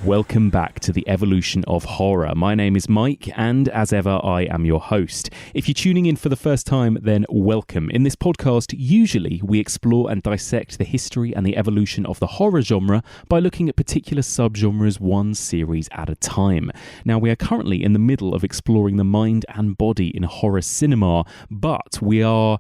Welcome back to the evolution of horror. My name is Mike, and as ever, I am your host. If you're tuning in for the first time, then welcome. In this podcast, usually we explore and dissect the history and the evolution of the horror genre by looking at particular subgenres one series at a time. Now, we are currently in the middle of exploring the mind and body in horror cinema, but we are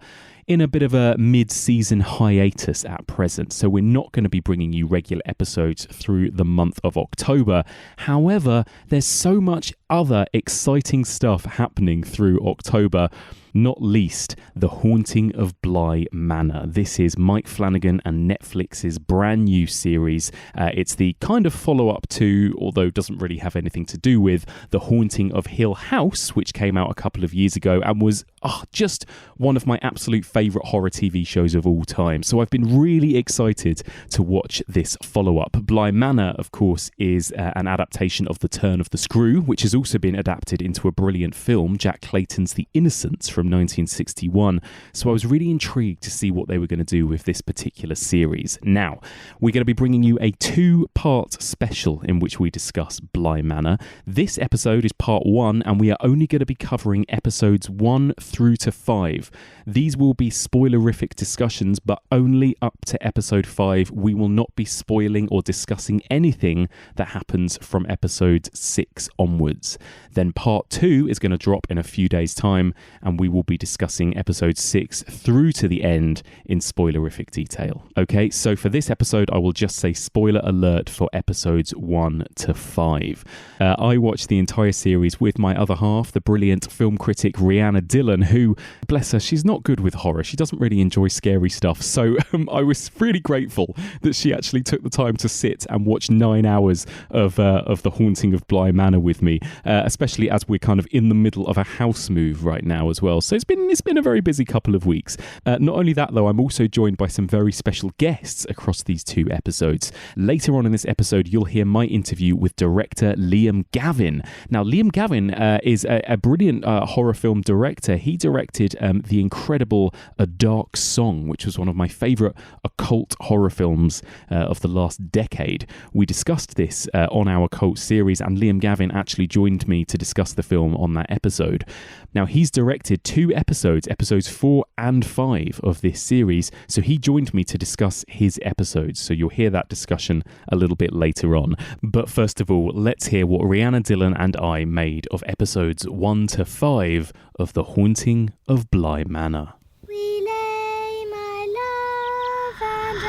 in a bit of a mid-season hiatus at present, so we're not going to be bringing you regular episodes through the month of October. However, there's so much other exciting stuff happening through October, not least The Haunting of Bly Manor. This is Mike Flanagan and Netflix's brand new series. It's the kind of follow-up to, although doesn't really have anything to do with, The Haunting of Hill House, which came out a couple of years ago and was just one of my absolute favourite horror TV shows of all time. So I've been really excited to watch this follow-up. Bly Manor, of course, is an adaptation of The Turn of the Screw, which has also been adapted into a brilliant film, Jack Clayton's The Innocents from 1961. So I was really intrigued to see what they were going to do with this particular series. Now, we're going to be bringing you a two-part special in which we discuss Bly Manor. This episode is part 1, and we are only going to be covering episodes 1 through to 5. These will be spoilerific discussions, but only up to episode 5. We will not be spoiling or discussing anything that happens from episode 6 onwards. Then part 2 is going to drop in a few days' time, and we will be discussing episode 6 through to the end in spoilerific detail. Okay, so for this episode, I will just say spoiler alert for episodes 1 to 5. I watched the entire series with my other half, the brilliant film critic Rhianna Dhillon, who, bless her, she's not good with horror. She doesn't really enjoy scary stuff. So I was really grateful that she actually took the time to sit and watch 9 hours of The Haunting of Bly Manor with me, especially as we're kind of in the middle of a house move right now as well. So it's been a very busy couple of weeks. Not only that, though, I'm also joined by some very special guests across these 2 episodes. Later on in this episode, you'll hear my interview with director Liam Gavin. Now, Liam Gavin is a brilliant horror film director. He directed the incredible A Dark Song, which was one of my favourite occult horror films of the last decade. We discussed this on our cult series, and Liam Gavin actually joined me to discuss the film on that episode. Now, he's directed 2 episodes 4 and 5 of this series, so he joined me to discuss his episodes, so you'll hear that discussion a little bit later on. But first of all, let's hear what Rhianna Dhillon and I made of episodes 1 to 5 of The Haunting of Bly Manor. We lay my love and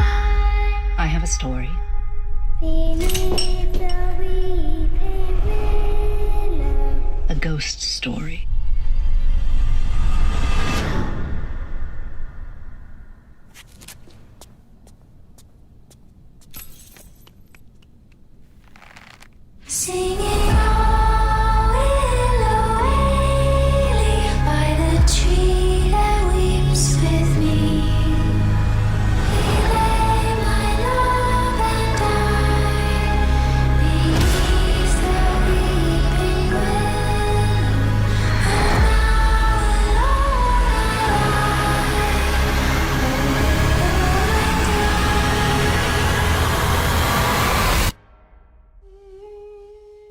I have a story. beneath the weeping willow. A ghost story. Singing, oh, willow, waily, by the tree that weeps with me. We lay my love and I beneath the weeping willow, and now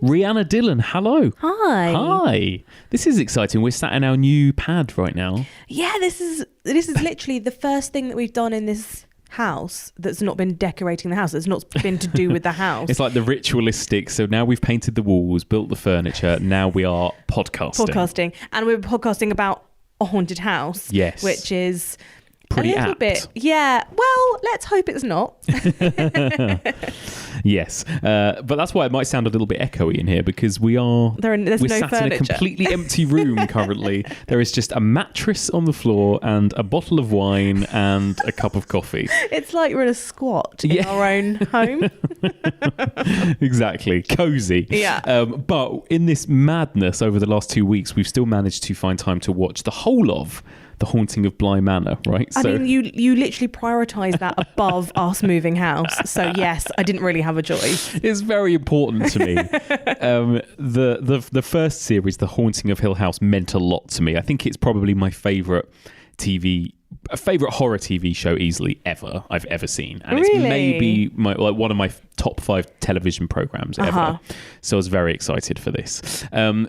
Rhianna Dhillon, hello. Hi. Hi. This is exciting. We're sat in our new pad right now. Yeah, this is literally the first thing that we've done in this house that's not been decorating the house. It's not been to do with the house. It's like the ritualistic. So now we've painted the walls, built the furniture. Now we are podcasting. And we're podcasting about a haunted house. Yes. Which is Pretty a little apt. bit. Yeah. Well, let's hope it's not. Yes, but that's why it might sound a little bit echoey in here, because we're There's no sat in a furniture. completely empty room currently. There is just a mattress on the floor and a bottle of wine and a cup of coffee. It's like we're in a squat in Yeah. our own home. Exactly, cozy. Yeah. But in this madness over the last 2 weeks, we've still managed to find time to watch the whole of The Haunting of Bly Manor, right? I mean, you literally prioritise that above us moving house. So yes, I didn't really have a choice. It's very important to me. The first series, The Haunting of Hill House, meant a lot to me. I think it's probably my favourite TV a favourite horror TV show easily I've ever seen. And Really? it's maybe one of my top 5 television programmes ever. So I was very excited for this.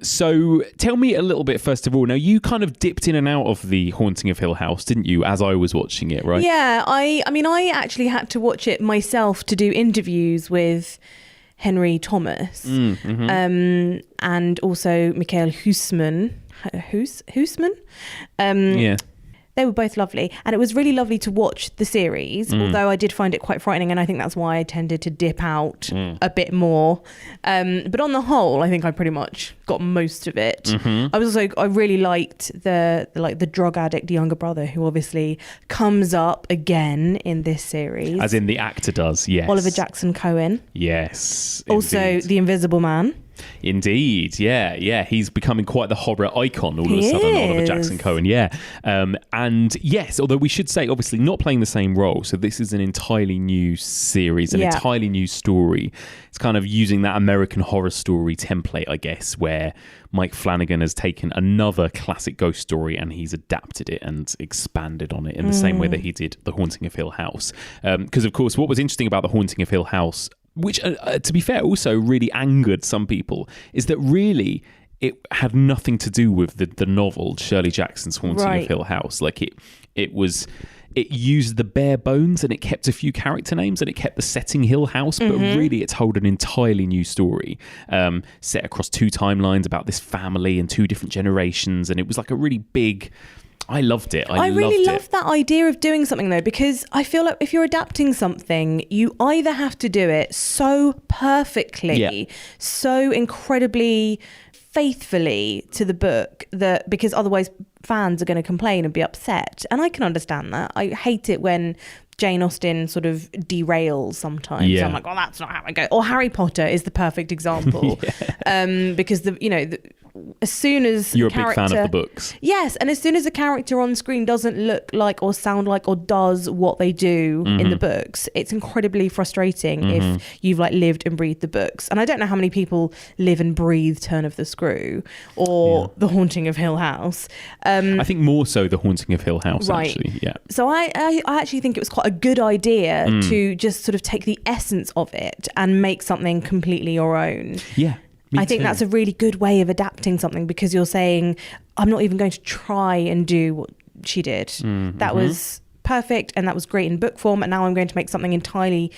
So tell me a little bit, first of all. Now, you kind of dipped in and out of the Haunting of Hill House, didn't you, as I was watching it, right? Yeah, I mean, I actually had to watch it myself to do interviews with Henry Thomas and also Michael Huisman. Yeah. They were both lovely, and it was really lovely to watch the series, although I did find it quite frightening, and I think that's why I tended to dip out a bit more. But on the whole, I think I pretty much got most of it. I really liked the drug addict younger brother, who obviously comes up again in this series. As in the actor does, yes. Oliver Jackson Cohen. Yes. Also, indeed. the Invisible Man. Indeed, yeah. He's becoming quite the horror icon all of a sudden, Oliver Jackson Cohen, yeah. And yes, although we should say, obviously, not playing the same role. So this is an entirely new series, an entirely new story. It's kind of using that American Horror Story template, I guess, where Mike Flanagan has taken another classic ghost story and he's adapted it and expanded on it in the same way that he did The Haunting of Hill House. Because, of course, what was interesting about The Haunting of Hill House, which, to be fair, also really angered some people, is that really it had nothing to do with the novel Shirley Jackson's Haunting of Hill House. Like it used the bare bones and it kept a few character names and it kept the setting Hill House, but really it told an entirely new story set across 2 timelines about this family and 2 different generations, and it was like a really big... I loved it. I really loved love that idea of doing something, though, because I feel like if you're adapting something, you either have to do it so perfectly, so incredibly faithfully to the book, that because otherwise fans are going to complain and be upset. And I can understand that. I hate it when Jane Austen sort of derails sometimes. Yeah. I'm like, well, that's not how it goes. Or Harry Potter is the perfect example. Because as soon as you're a big fan of the books. Yes, and as soon as a character on screen doesn't look like or sound like or does what they do in the books, it's incredibly frustrating if you've lived and breathed the books. And I don't know how many people live and breathe Turn of the Screw or The Haunting of Hill House. I think more so The Haunting of Hill House, actually. Yeah. So I actually think it was quite a good idea to just sort of take the essence of it and make something completely your own. Yeah. I think that's a really good way of adapting something, because you're saying, I'm not even going to try and do what she did. That was perfect and that was great in book form, and now I'm going to make something entirely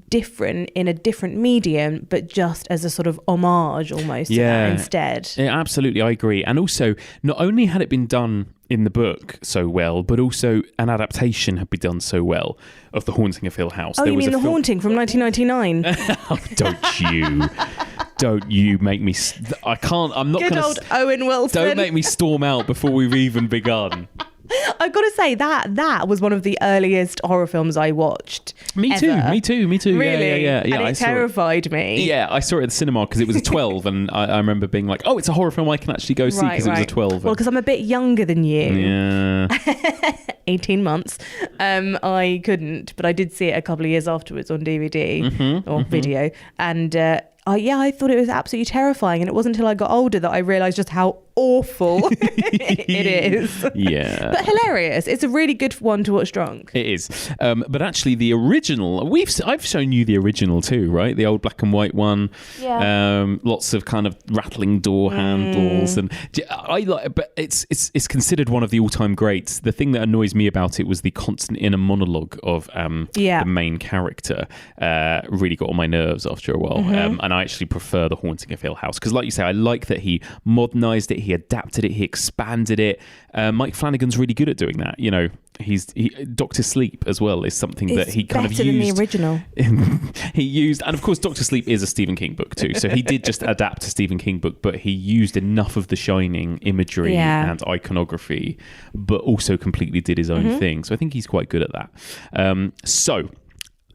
different in a different medium, but just as a sort of homage almost to that instead. Yeah, absolutely, I agree. And also, not only had it been done in the book so well, but also an adaptation had been done so well of The Haunting of Hill House. Oh, you mean The Haunting from 1999? Don't you make me... I'm not going to... Good old Owen Wilson. Don't make me storm out before we've even begun. I've got to say that was one of the earliest horror films I watched. Me too. Really? Yeah. And it terrified me. Yeah, I saw it at the cinema because it was a 12, and I remember being like, oh, it's a horror film I can actually go see because it was a 12. Well, because I'm a bit younger than you. Yeah. 18 months. I couldn't, but I did see it a couple of years afterwards on DVD or video. And I thought it was absolutely terrifying. And it wasn't until I got older that I realised just how awful it is. Yeah. But hilarious. It's a really good one to watch drunk. It is. But actually the original, I've shown you the original too, right? The old black and white one. Yeah. Lots of kind of rattling door handles, and but it's considered one of the all-time greats. The thing that annoys me about it was the constant inner monologue of the main character. Really got on my nerves after a while. And I actually prefer The Haunting of Hill House because, like you say, I like that he modernised it, he adapted it, he expanded it. Mike Flanagan's really good at doing that. You know, Doctor Sleep as well is something that he kind of used. Better than the original. He used, and of course Doctor Sleep is a Stephen King book too, so he did just adapt a Stephen King book, but he used enough of the Shining imagery and iconography, but also completely did his own thing. So I think he's quite good at that. So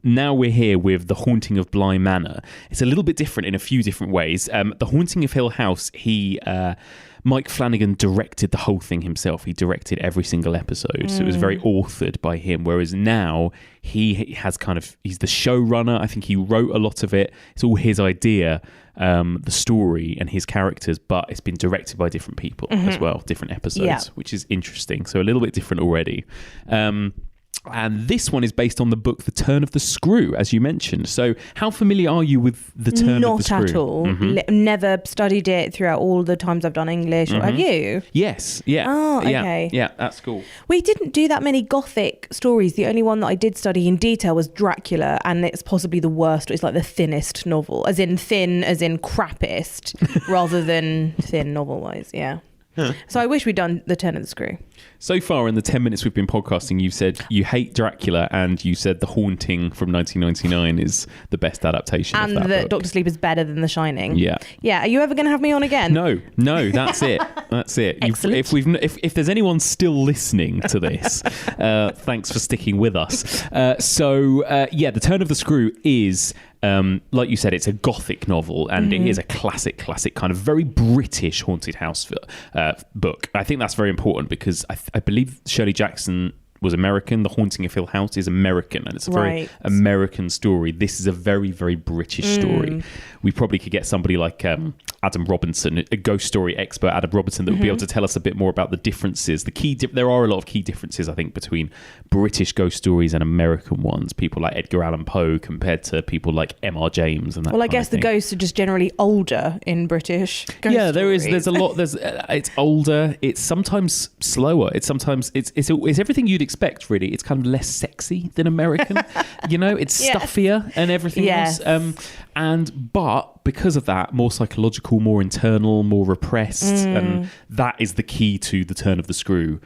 now we're here with The Haunting of Bly Manor. It's a little bit different in a few different ways. The Haunting of Hill House, Mike Flanagan directed the whole thing himself. He directed every single episode. So it was very authored by him. Whereas now he's the showrunner. I think he wrote a lot of it. It's all his idea, the story and his characters, but it's been directed by different people as well, different episodes, which is interesting. So a little bit different already. And this one is based on the book The Turn of the Screw, as you mentioned. So how familiar are you with The Turn of the Screw? Not at all. Never studied it throughout all the times I've done English. Or have you? Yes. Yeah. Oh, okay. Yeah, that's cool. We didn't do that many Gothic stories. The only one that I did study in detail was Dracula, and it's possibly the worst. It's like the thinnest novel, as in thin, as in crappiest, rather than thin novel-wise, yeah. So I wish we'd done The Turn of the Screw. So far in the 10 minutes we've been podcasting, you've said you hate Dracula and you said The Haunting from 1999 is the best adaptation and of that that book. Dr. Sleep is better than The Shining. Yeah. Yeah. Are you ever going to have me on again? No, that's it. That's it. Excellent. If there's anyone still listening to this, thanks for sticking with us. The Turn of the Screw is... like you said, it's a Gothic novel, and it is a classic kind of very British haunted house book. I think that's very important because I believe Shirley Jackson was American. The Haunting of Hill House is American, and it's a very American story. This is a very, very British story. We probably could get somebody like Adam Robinson, a ghost story expert, Adam Robinson, that would be able to tell us a bit more about the differences. There are a lot of key differences, I think, between British ghost stories and American ones. People like Edgar Allan Poe compared to people like M.R. James and that. Well, I guess the ghosts are just generally older in British ghost stories. There's a lot. It's older. It's sometimes slower. It's everything you'd expect, really. It's kind of less sexy than American. It's stuffier and everything else. But because of that, more psychological, more internal, more repressed, and that is the key to The Turn of the Screw.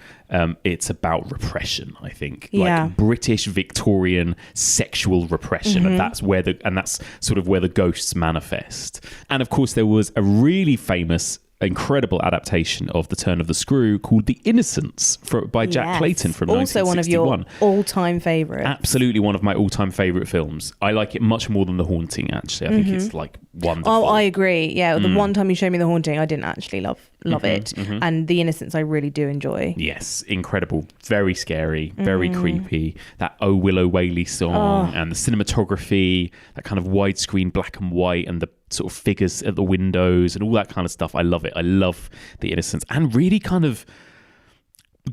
It's about repression, I think, like British Victorian sexual repression, and that's sort of where the ghosts manifest. And of course, there was a really famous, incredible adaptation of The Turn of the Screw called The Innocents by Jack Clayton from 1961. Also one of your all-time favourites. Absolutely one of my all-time favourite films. I like it much more than The Haunting, actually. I think it's like wonderful. Oh, I agree. Yeah, the one time you showed me The Haunting, I didn't actually love it. And The Innocents I really do enjoy. Yes, incredible. Very scary, very creepy. That Oh Willow Waly song and the cinematography, that kind of widescreen black and white, and the sort of figures at the windows and all that kind of stuff. I love it. I love The Innocents, and really kind of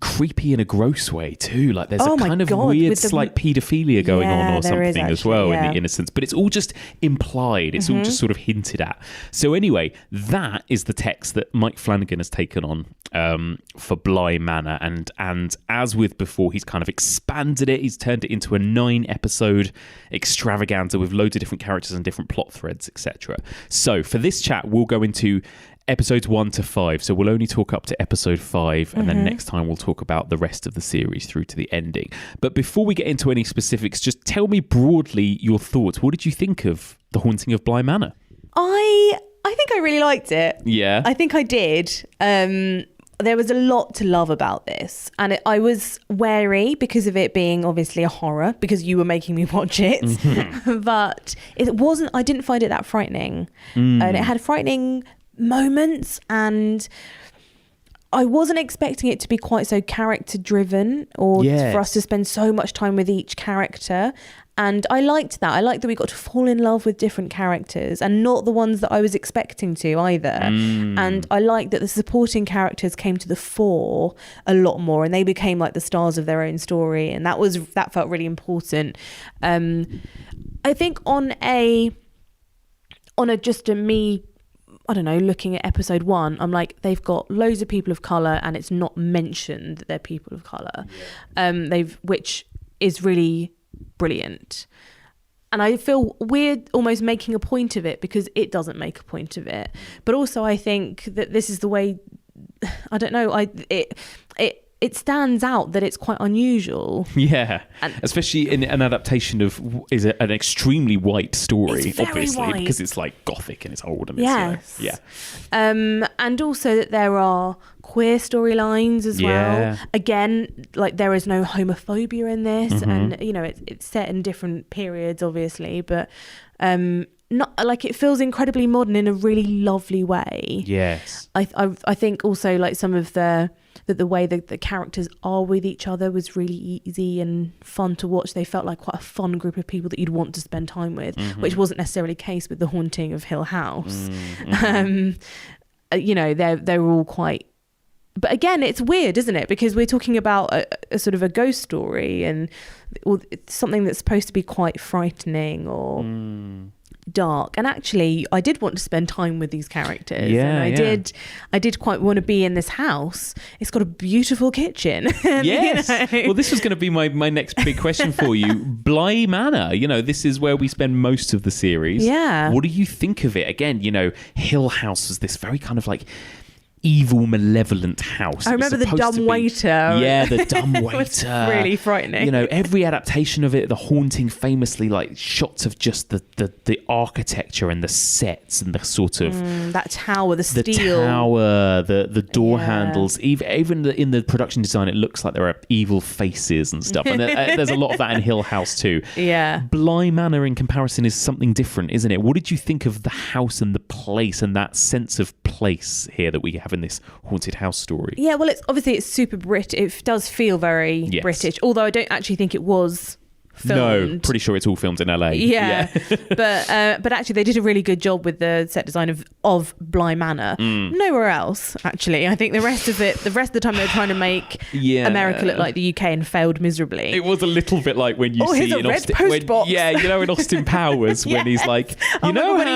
creepy in a gross way too. Like there's a kind of weird slight paedophilia going on or something as well in The Innocents, but it's all just implied. It's all just sort of hinted at. So anyway, that is the text that Mike Flanagan has taken on for Bly Manor, and as with before, he's kind of expanded it. He's turned it into a 9-episode extravaganza with loads of different characters and different plot threads, etc. So for this chat, we'll go into episodes 1 to 5. So we'll only talk up to episode 5, and then next time we'll talk about the rest of the series through to the ending. But before we get into any specifics, just tell me broadly your thoughts. What did you think of The Haunting of Bly Manor? I think I really liked it. Yeah. I think I did. There was a lot to love about this, and I was wary because of it being obviously a horror, because you were making me watch it. But it wasn't. I didn't find it that frightening, and it had frightening moments, and I wasn't expecting it to be quite so character driven, or for us to spend so much time with each character. And I liked that. I liked that we got to fall in love with different characters, and not the ones that I was expecting to either. And I liked that the supporting characters came to the fore a lot more, and they became like the stars of their own story, and that felt really important. I think on a I don't know, looking at episode 1, I'm like, they've got loads of people of colour, and it's not mentioned that they're people of colour, which is really brilliant. And I feel weird almost making a point of it, because it doesn't make a point of it. But also I think that this is the way, I don't know, it stands out that it's quite unusual. Yeah, especially in an adaptation of an extremely white story, It's very obviously, white. because it's like gothic and it's old and Yes. it's And also that there are queer storylines as Yeah. well. Again, like there is no homophobia in this, Mm-hmm. and you know it's set in different periods, obviously, but not like it feels incredibly modern in a really lovely way. Yes. I think also like some of the way that the characters are with each other was really easy and fun to watch. They felt like quite a fun group of people that you'd want to spend time with, which wasn't necessarily the case with The Haunting of Hill House. You know, they're all quite. But again, it's weird, isn't it? Because we're talking about a sort of a ghost story and it's something that's supposed to be quite frightening or dark. And actually, I did want to spend time with these characters. Yeah, and I did quite want to be in this house. It's got a beautiful kitchen. Yes. You know? Well, this was going to be my next big question for you. Bly Manor, you know, this is where we spend most of the series. Yeah. What do you think of it? Again, you know, Hill House was this very kind of like evil, malevolent house. I remember the dumb waiter. Yeah, the dumb waiter. It was really frightening. You know, every adaptation of it, The Haunting, famously, like shots of just the architecture and the sets and the sort of that tower, the the steel. tower, the door Yeah. handles. Even in the production design, it looks like there are evil faces and stuff. And there's a lot of that in Hill House too. Yeah. Bly Manor, in comparison, is something different, isn't it? What did you think of the house and the place and that sense of place here that we have in this haunted house story? Yeah, well, it's super British. It does feel very Yes. British, although I don't actually think it was filmed. No, pretty sure it's all filmed in LA. Yeah, but actually they did a really good job with the set design of Bly Manor. Nowhere else, actually. I think the rest of the time they were trying to make Yeah. America look like the UK and failed miserably. It was a little bit like when you Oh, see here's a in red Austin, post box. yeah, you know, in Austin Powers when he's like, you Oh my know God, when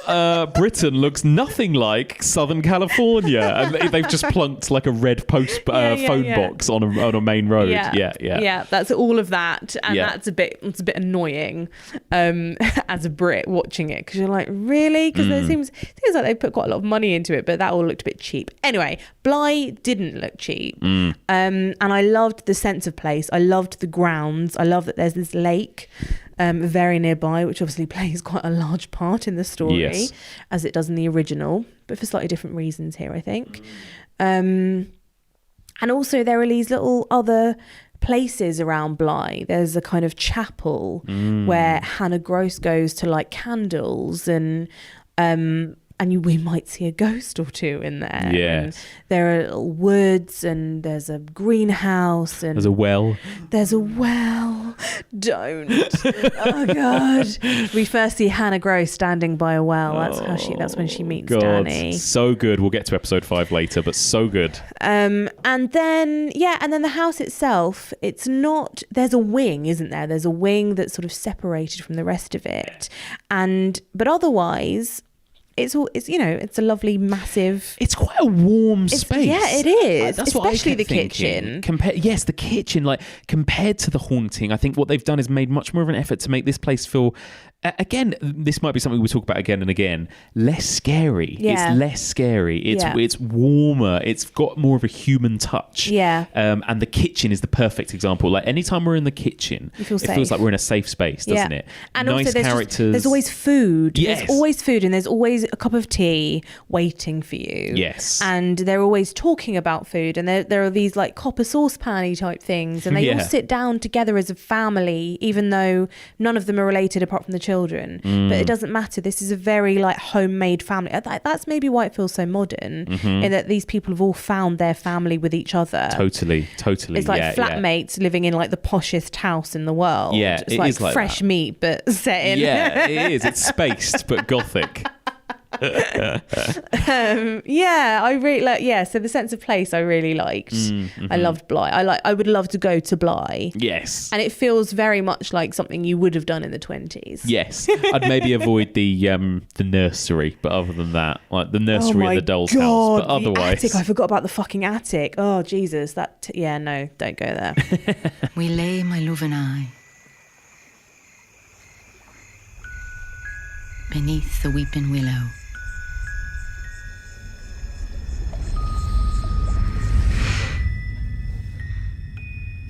how Britain looks nothing like Southern California, and they've just plunked like a red post phone box on a main road. Yeah. That's all of that, and Yeah. it's a bit annoying as a Brit watching it, because you're like, really? Because it seems like they put quite a lot of money into it, but that all looked a bit cheap. Anyway, Bly didn't look cheap, and I loved the sense of place. I loved the grounds. I love that there's this lake very nearby, which obviously plays quite a large part in the story, Yes. as it does in the original, but for slightly different reasons here, I think. And also there are these little other places around Bly. There's a kind of chapel where Hannah Gross goes to light candles, and we might see a ghost or two in there. Yes. And there are little woods, and there's a greenhouse, and There's a well. there's a well. Don't. Oh God. We first see Hannah Gross standing by a well. That's when she meets God, Danny. so good. We'll get to episode 5 later, but so good. And then the house itself, it's not, there's a wing, isn't there? There's a wing that's sort of separated from the rest of it. But otherwise, it's a lovely, massive. It's quite a warm space. Yeah, it is. That's what I Especially kept the thinking. kitchen. Yes, the kitchen. Like compared to The Haunting, I think what they've done is made much more of an effort to make this place feel. Again, this might be something we talk about again and again. Less scary. Yeah. It's less scary. It's warmer. It's got more of a human touch. Yeah. And the kitchen is the perfect example. Like anytime we're in the kitchen, You feel it feels safe. like we're in a safe space, doesn't it? And nice also characters. there's always food. Yes. There's always food, and there's always a cup of tea waiting for you. Yes. And they're always talking about food, and there are these like copper saucepan-y type things, and they all Yeah. sit down together as a family, even though none of them are related apart from the children. But it doesn't matter. This is a very like homemade family. That's maybe why it feels so modern, in that these people have all found their family with each other. Totally. It's like flatmates living in like the poshest house in the world. Yeah, it's it like is like fresh that. meat, but set in. Yeah, it is. It's spaced but gothic. I really like. Yeah, so the sense of place I really liked. I loved Bly. I would love to go to Bly. Yes. And it feels very much like something you would have done in the 20s. Yes, I'd maybe avoid the nursery, but other than that, like the nursery and the doll's house. But the otherwise, attic. I forgot about the fucking attic. Oh Jesus, no, don't go there. We lay, my love and I, beneath the weeping willow.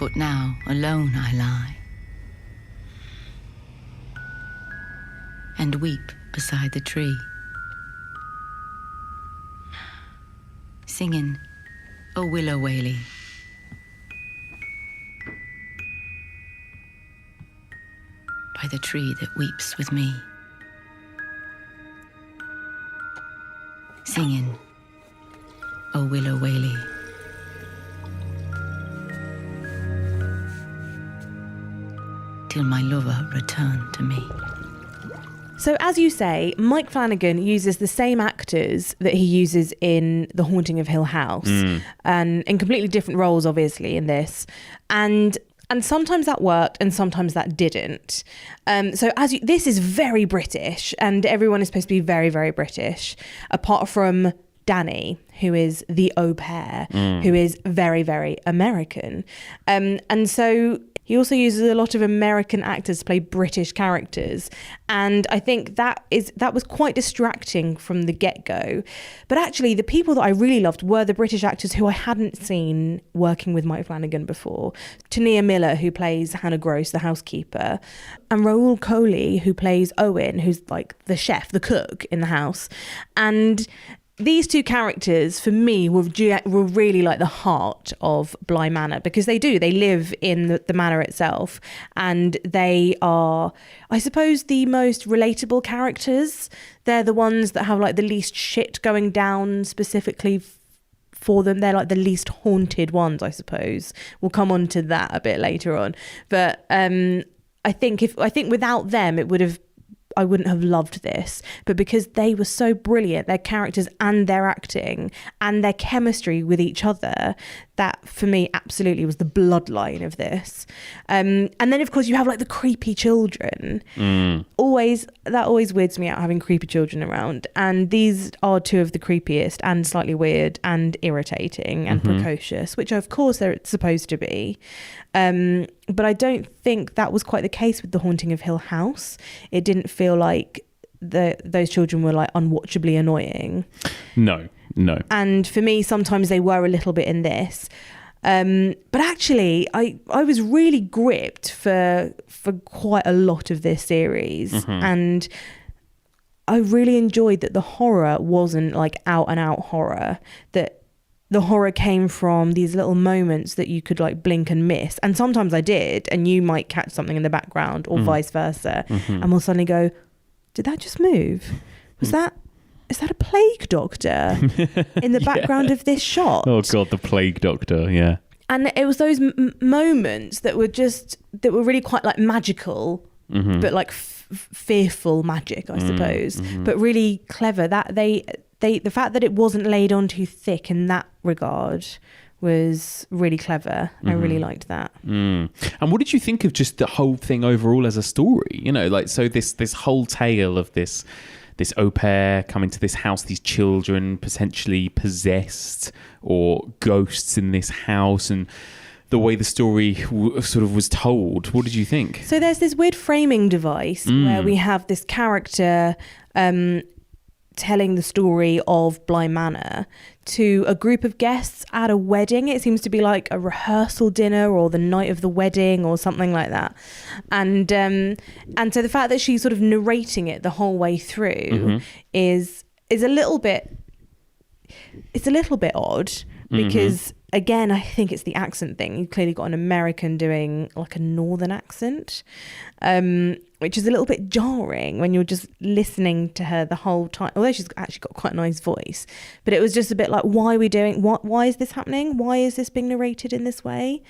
but now alone I lie and weep beside the tree, singing, "O willow waly." By the tree that weeps with me, singing, "O willow waly." Till my lover return to me. So as you say, Mike Flanagan uses the same actors that he uses in The Haunting of Hill House, and in completely different roles, obviously, in this. And sometimes that worked and sometimes that didn't. So this is very British, and everyone is supposed to be very, very British, apart from Danny, who is the au pair, who is very, very American. And so he also uses a lot of American actors to play British characters. And I think that was quite distracting from the get-go. But actually, the people that I really loved were the British actors who I hadn't seen working with Mike Flanagan before. Tania Miller, who plays Hannah Gross, the housekeeper, and Raoul Coley, who plays Owen, who's like the chef, the cook in the house. And these two characters, for me, were really like the heart of Bly Manor, because they live in the manor itself, and they are, I suppose, the most relatable characters. They're the ones that have like the least shit going down specifically for them. They're like the least haunted ones, I suppose. We'll come on to that a bit later on. But I think without them, I wouldn't have loved this, but because they were so brilliant, their characters and their acting and their chemistry with each other, that for me absolutely was the bloodline of this. And then of course you have like the creepy children. That always weirds me out, having creepy children around, and these are two of the creepiest and slightly weird and irritating and precocious, which of course they're supposed to be. But I don't think that was quite the case with The Haunting of Hill House. It didn't feel like those children were like unwatchably annoying. No. And for me, sometimes they were a little bit in this. But actually, I was really gripped for quite a lot of this series. And I really enjoyed that the horror wasn't like out and out horror, that the horror came from these little moments that you could like blink and miss. And sometimes I did, and you might catch something in the background or vice versa. And we'll suddenly go, did that just move? Is that a plague doctor in the background of this shot? Oh God, the plague doctor, yeah. And it was those moments that were really quite like magical, but like fearful magic, I suppose, but really clever. That the fact that it wasn't laid on too thick in that regard was really clever. I really liked that. And what did you think of just the whole thing overall as a story? You know, like, so this whole tale of this au pair coming to this house, these children potentially possessed or ghosts in this house, and the way the story sort of was told. What did you think? So there's this weird framing device where we have this character telling the story of Bly Manor to a group of guests at a wedding. It seems to be like a rehearsal dinner or the night of the wedding or something like that. And so the fact that she's sort of narrating it the whole way through is a little bit odd, because again, I think it's the accent thing. You've clearly got an American doing like a northern accent, which is a little bit jarring when you're just listening to her the whole time. Although she's actually got quite a nice voice, but it was just a bit like, why is this happening? Why is this being narrated in this way?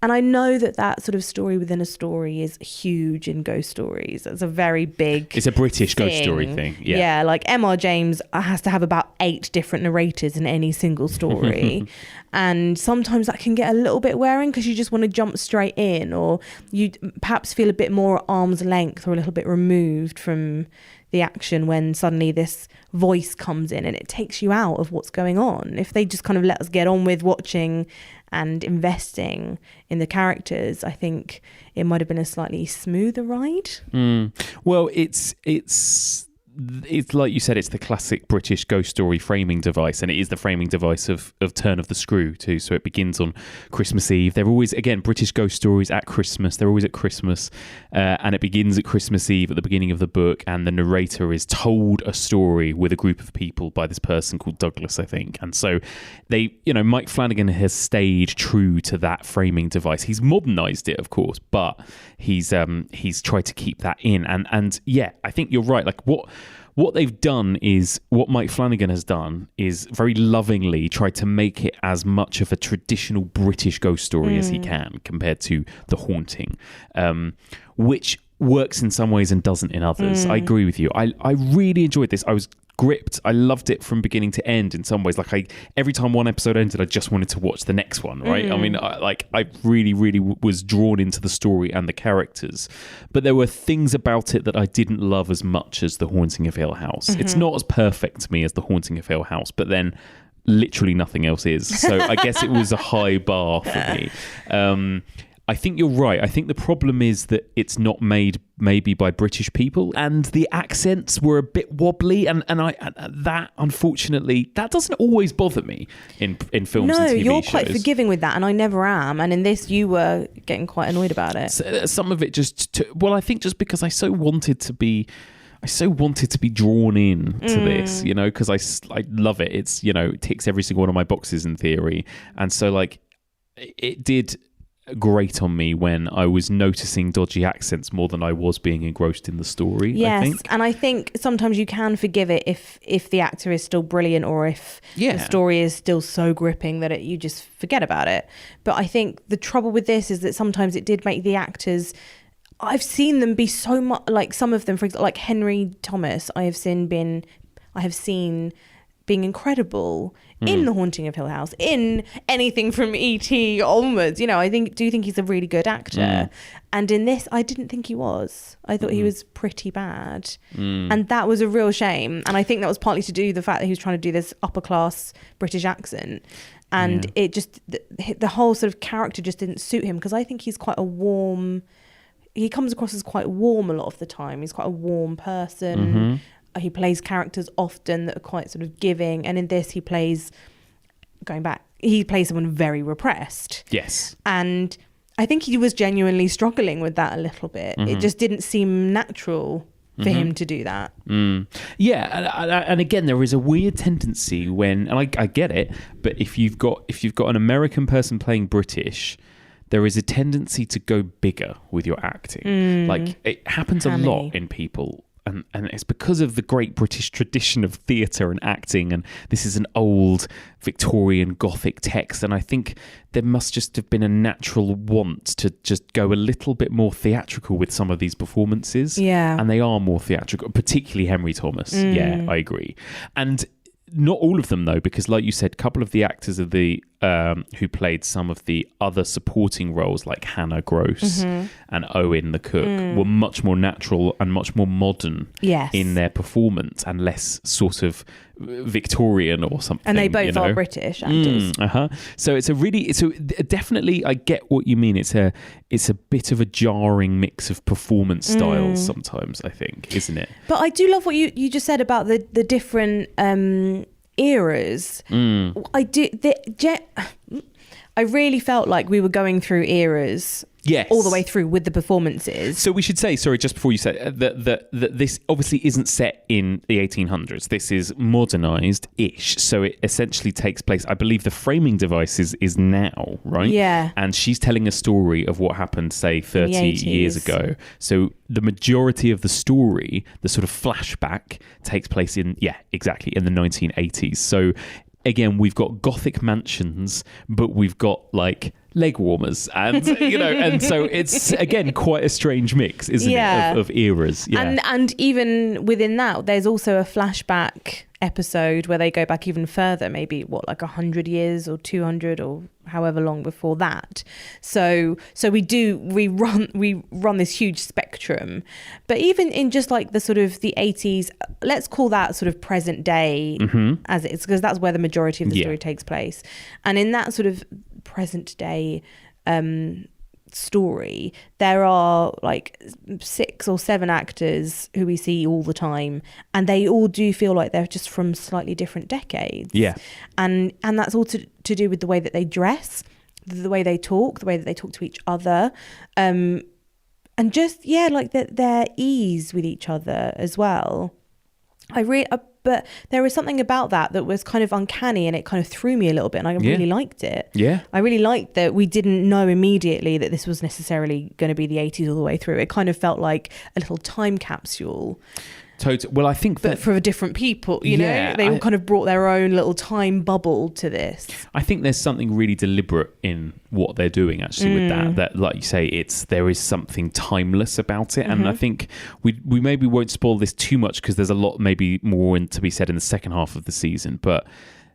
And I know that sort of story within a story is huge in ghost stories. It's a very big... It's a British thing. Ghost story thing. Yeah, like M.R. James has to have about 8 different narrators in any single story. And sometimes that can get a little bit wearing because you just want to jump straight in, or you perhaps feel a bit more at arm's length or a little bit removed from the action when suddenly this voice comes in and it takes you out of what's going on. If they just kind of let us get on with watching and investing in the characters, I think it might have been a slightly smoother ride. Well, it's it's like you said, it's the classic British ghost story framing device, and it is the framing device of Turn of the Screw too. So it begins on Christmas Eve. They're always, again, British ghost stories at Christmas. They're always at Christmas, and it begins at Christmas Eve at the beginning of the book, and the narrator is told a story with a group of people by this person called Douglas, I think. And so they, Mike Flanagan has stayed true to that framing device. He's modernised it, of course, but he's tried to keep that in. And yeah, I think you're right. Like what they've done is, what Mike Flanagan has done is very lovingly tried to make it as much of a traditional British ghost story as he can, compared to The Haunting, which works in some ways and doesn't in others. I agree with you. I really enjoyed this. I was gripped. I loved it from beginning to end in some ways. Like every time one episode ended, I just wanted to watch the next one, right? I mean, I really, really was drawn into the story and the characters. But there were things about it that I didn't love as much as The Haunting of Hill House. It's not as perfect to me as The Haunting of Hill House, but then literally nothing else is. So I guess it was a high bar for me. I think you're right. I think the problem is that it's not made maybe by British people, and the accents were a bit wobbly, and that, unfortunately, that doesn't always bother me in films and TV shows. No, you're quite forgiving with that, and I never am. And in this, you were getting quite annoyed about it. So, some of it I think just because I so wanted to be drawn in to this, because I love it. It's, it ticks every single one of my boxes in theory. And so, like, it did great on me when I was noticing dodgy accents more than I was being engrossed in the story. Yes, I think. And I think sometimes you can forgive it if the actor is still brilliant, or if the story is still so gripping that you just forget about it. But I think the trouble with this is that sometimes it did make the actors, I've seen them be so much, like some of them, for example, like Henry Thomas, I have seen being incredible in The Haunting of Hill House, in anything from E.T. onwards. I do think he's a really good actor. And in this, I didn't think he was. I thought he was pretty bad. And that was a real shame. And I think that was partly to do with the fact that he was trying to do this upper class British accent. And it just, the whole sort of character just didn't suit him, because I think he's quite a warm, he comes across as quite warm a lot of the time. He's quite a warm person. He plays characters often that are quite sort of giving, and in this he plays someone very repressed. Yes. And I think he was genuinely struggling with that a little bit. It just didn't seem natural for him to do that. Yeah, and again, there is a weird tendency when, and I get it, but if you've got an American person playing British, there is a tendency to go bigger with your acting. Like, it happens a lot in people. And it's because of the great British tradition of theatre and acting, and this is an old Victorian Gothic text, and I think there must just have been a natural want to just go a little bit more theatrical with some of these performances. Yeah. And they are more theatrical, particularly Henry Thomas. Yeah, I agree. And not all of them, though, because like you said, a couple of the actors of the who played some of the other supporting roles, like Hannah Gross and Owen the cook, were much more natural and much more modern in their performance, and less sort of Victorian or something. And they both are British actors. So it's definitely, I get what you mean. It's a bit of a jarring mix of performance styles sometimes, I think, isn't it? But I do love what you just said about the different eras. I really felt like we were going through eras. Yes. All the way through with the performances. So we should say, sorry, just before you say that this obviously isn't set in the 1800s. This is modernised-ish. So it essentially takes place, I believe the framing device is now, right? Yeah. And she's telling a story of what happened, say, 30 years ago. So the majority of the story, the sort of flashback, takes place in the 1980s. So again, we've got Gothic mansions, but we've got like leg warmers, and and so it's again quite a strange mix, isn't it, of eras. Yeah. And even within that, there's also a flashback episode where they go back even further, maybe like 100 years or 200 or however long before that. So we run this huge spectrum. But even in just like the sort of the 80s, let's call that sort of present day as it is, because that's where the majority of the story takes place. And in that sort of present day story, there are like 6 or 7 actors who we see all the time, and they all do feel like they're just from slightly different decades. Yeah. And that's all to do with the way that they dress, the way they talk, the way that they talk to each other, and just like their ease with each other as well. But there was something about that was kind of uncanny, and it kind of threw me a little bit, and I really liked it. Yeah. I really liked that we didn't know immediately that this was necessarily going to be the 80s all the way through. It kind of felt like a little time capsule. Totally. Well, I think that... But for different people, you know? They all kind of brought their own little time bubble to this. I think there's something really deliberate in what they're doing, actually, with that, like you say, there is something timeless about it. And I think we maybe won't spoil this too much, because there's a lot maybe more to be said in the second half of the season. But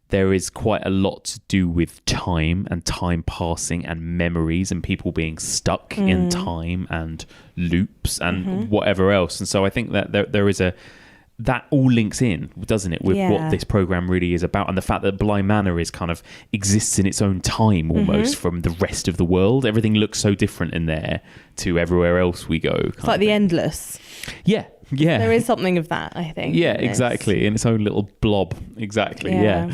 there is quite a lot to do with time and time passing and memories and people being stuck in time and loops and whatever else. And so I think that there is that all links in, doesn't it, with what this program really is about, and the fact that Bly Manor is kind of exists in its own time almost from the rest of the world. Everything looks so different in there to everywhere else we go. It's like the Endless. Yeah. There is something of that, I think. Yeah, exactly. In its own little blob. Exactly. Yeah.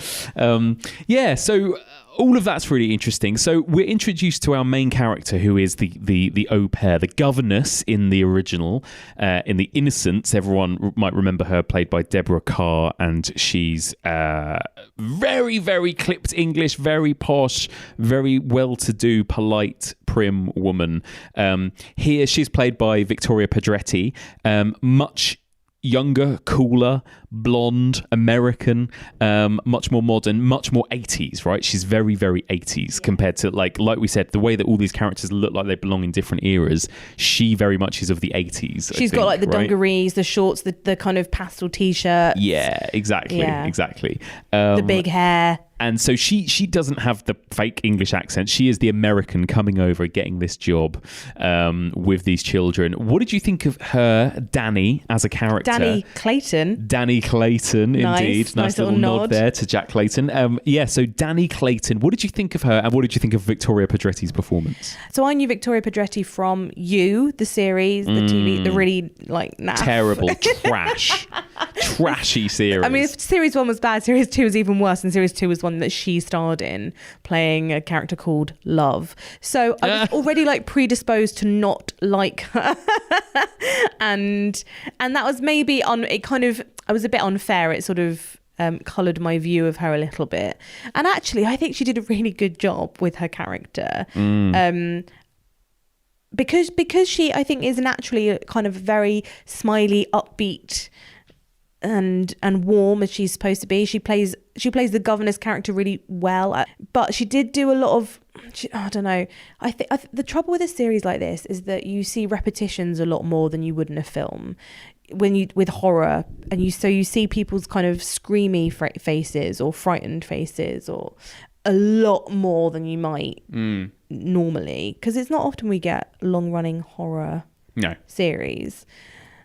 So all of that's really interesting. So we're introduced to our main character, who is the au pair, the governess in the original, in The Innocents. Everyone might remember her, played by Deborah Carr, and she's very, very clipped English, very posh, very well-to-do, polite, prim woman. Here she's played by Victoria Pedretti, much younger, cooler, blonde, American, much more modern, much more 80s, right? She's very, very 80s compared to, like we said, the way that all these characters look like they belong in different eras. She very much is of the 80s. She's got like the dungarees, the shorts, the kind of pastel t-shirts. Yeah, exactly. The big hair. And so she doesn't have the fake English accent. She is the American coming over, getting this job with these children. What did you think of her, Danny, as a character? Danny Clayton, indeed. Nice little nod there to Jack Clayton. So Danny Clayton, what did you think of her, and what did you think of Victoria Pedretti's performance? So I knew Victoria Pedretti from You, the series, the TV, the really naff. Terrible, trashy series. I mean, if series 1 was bad, series 2 was even worse, and series 2 was one that she starred in, playing a character called Love. So I was already predisposed to not like her. and that was maybe I was a bit unfair. It sort of coloured my view of her a little bit. And actually, I think she did a really good job with her character. Because she, I think, is naturally a kind of very smiley, upbeat and warm as she's supposed to be. She plays the governor's character really well, but she did do a lot of, I don't know. I think the trouble with a series like this is that you see repetitions a lot more than you would in a film. With horror, and you see people's kind of screamy faces or frightened faces, or a lot more than you might normally, because it's not often we get long-running horror series.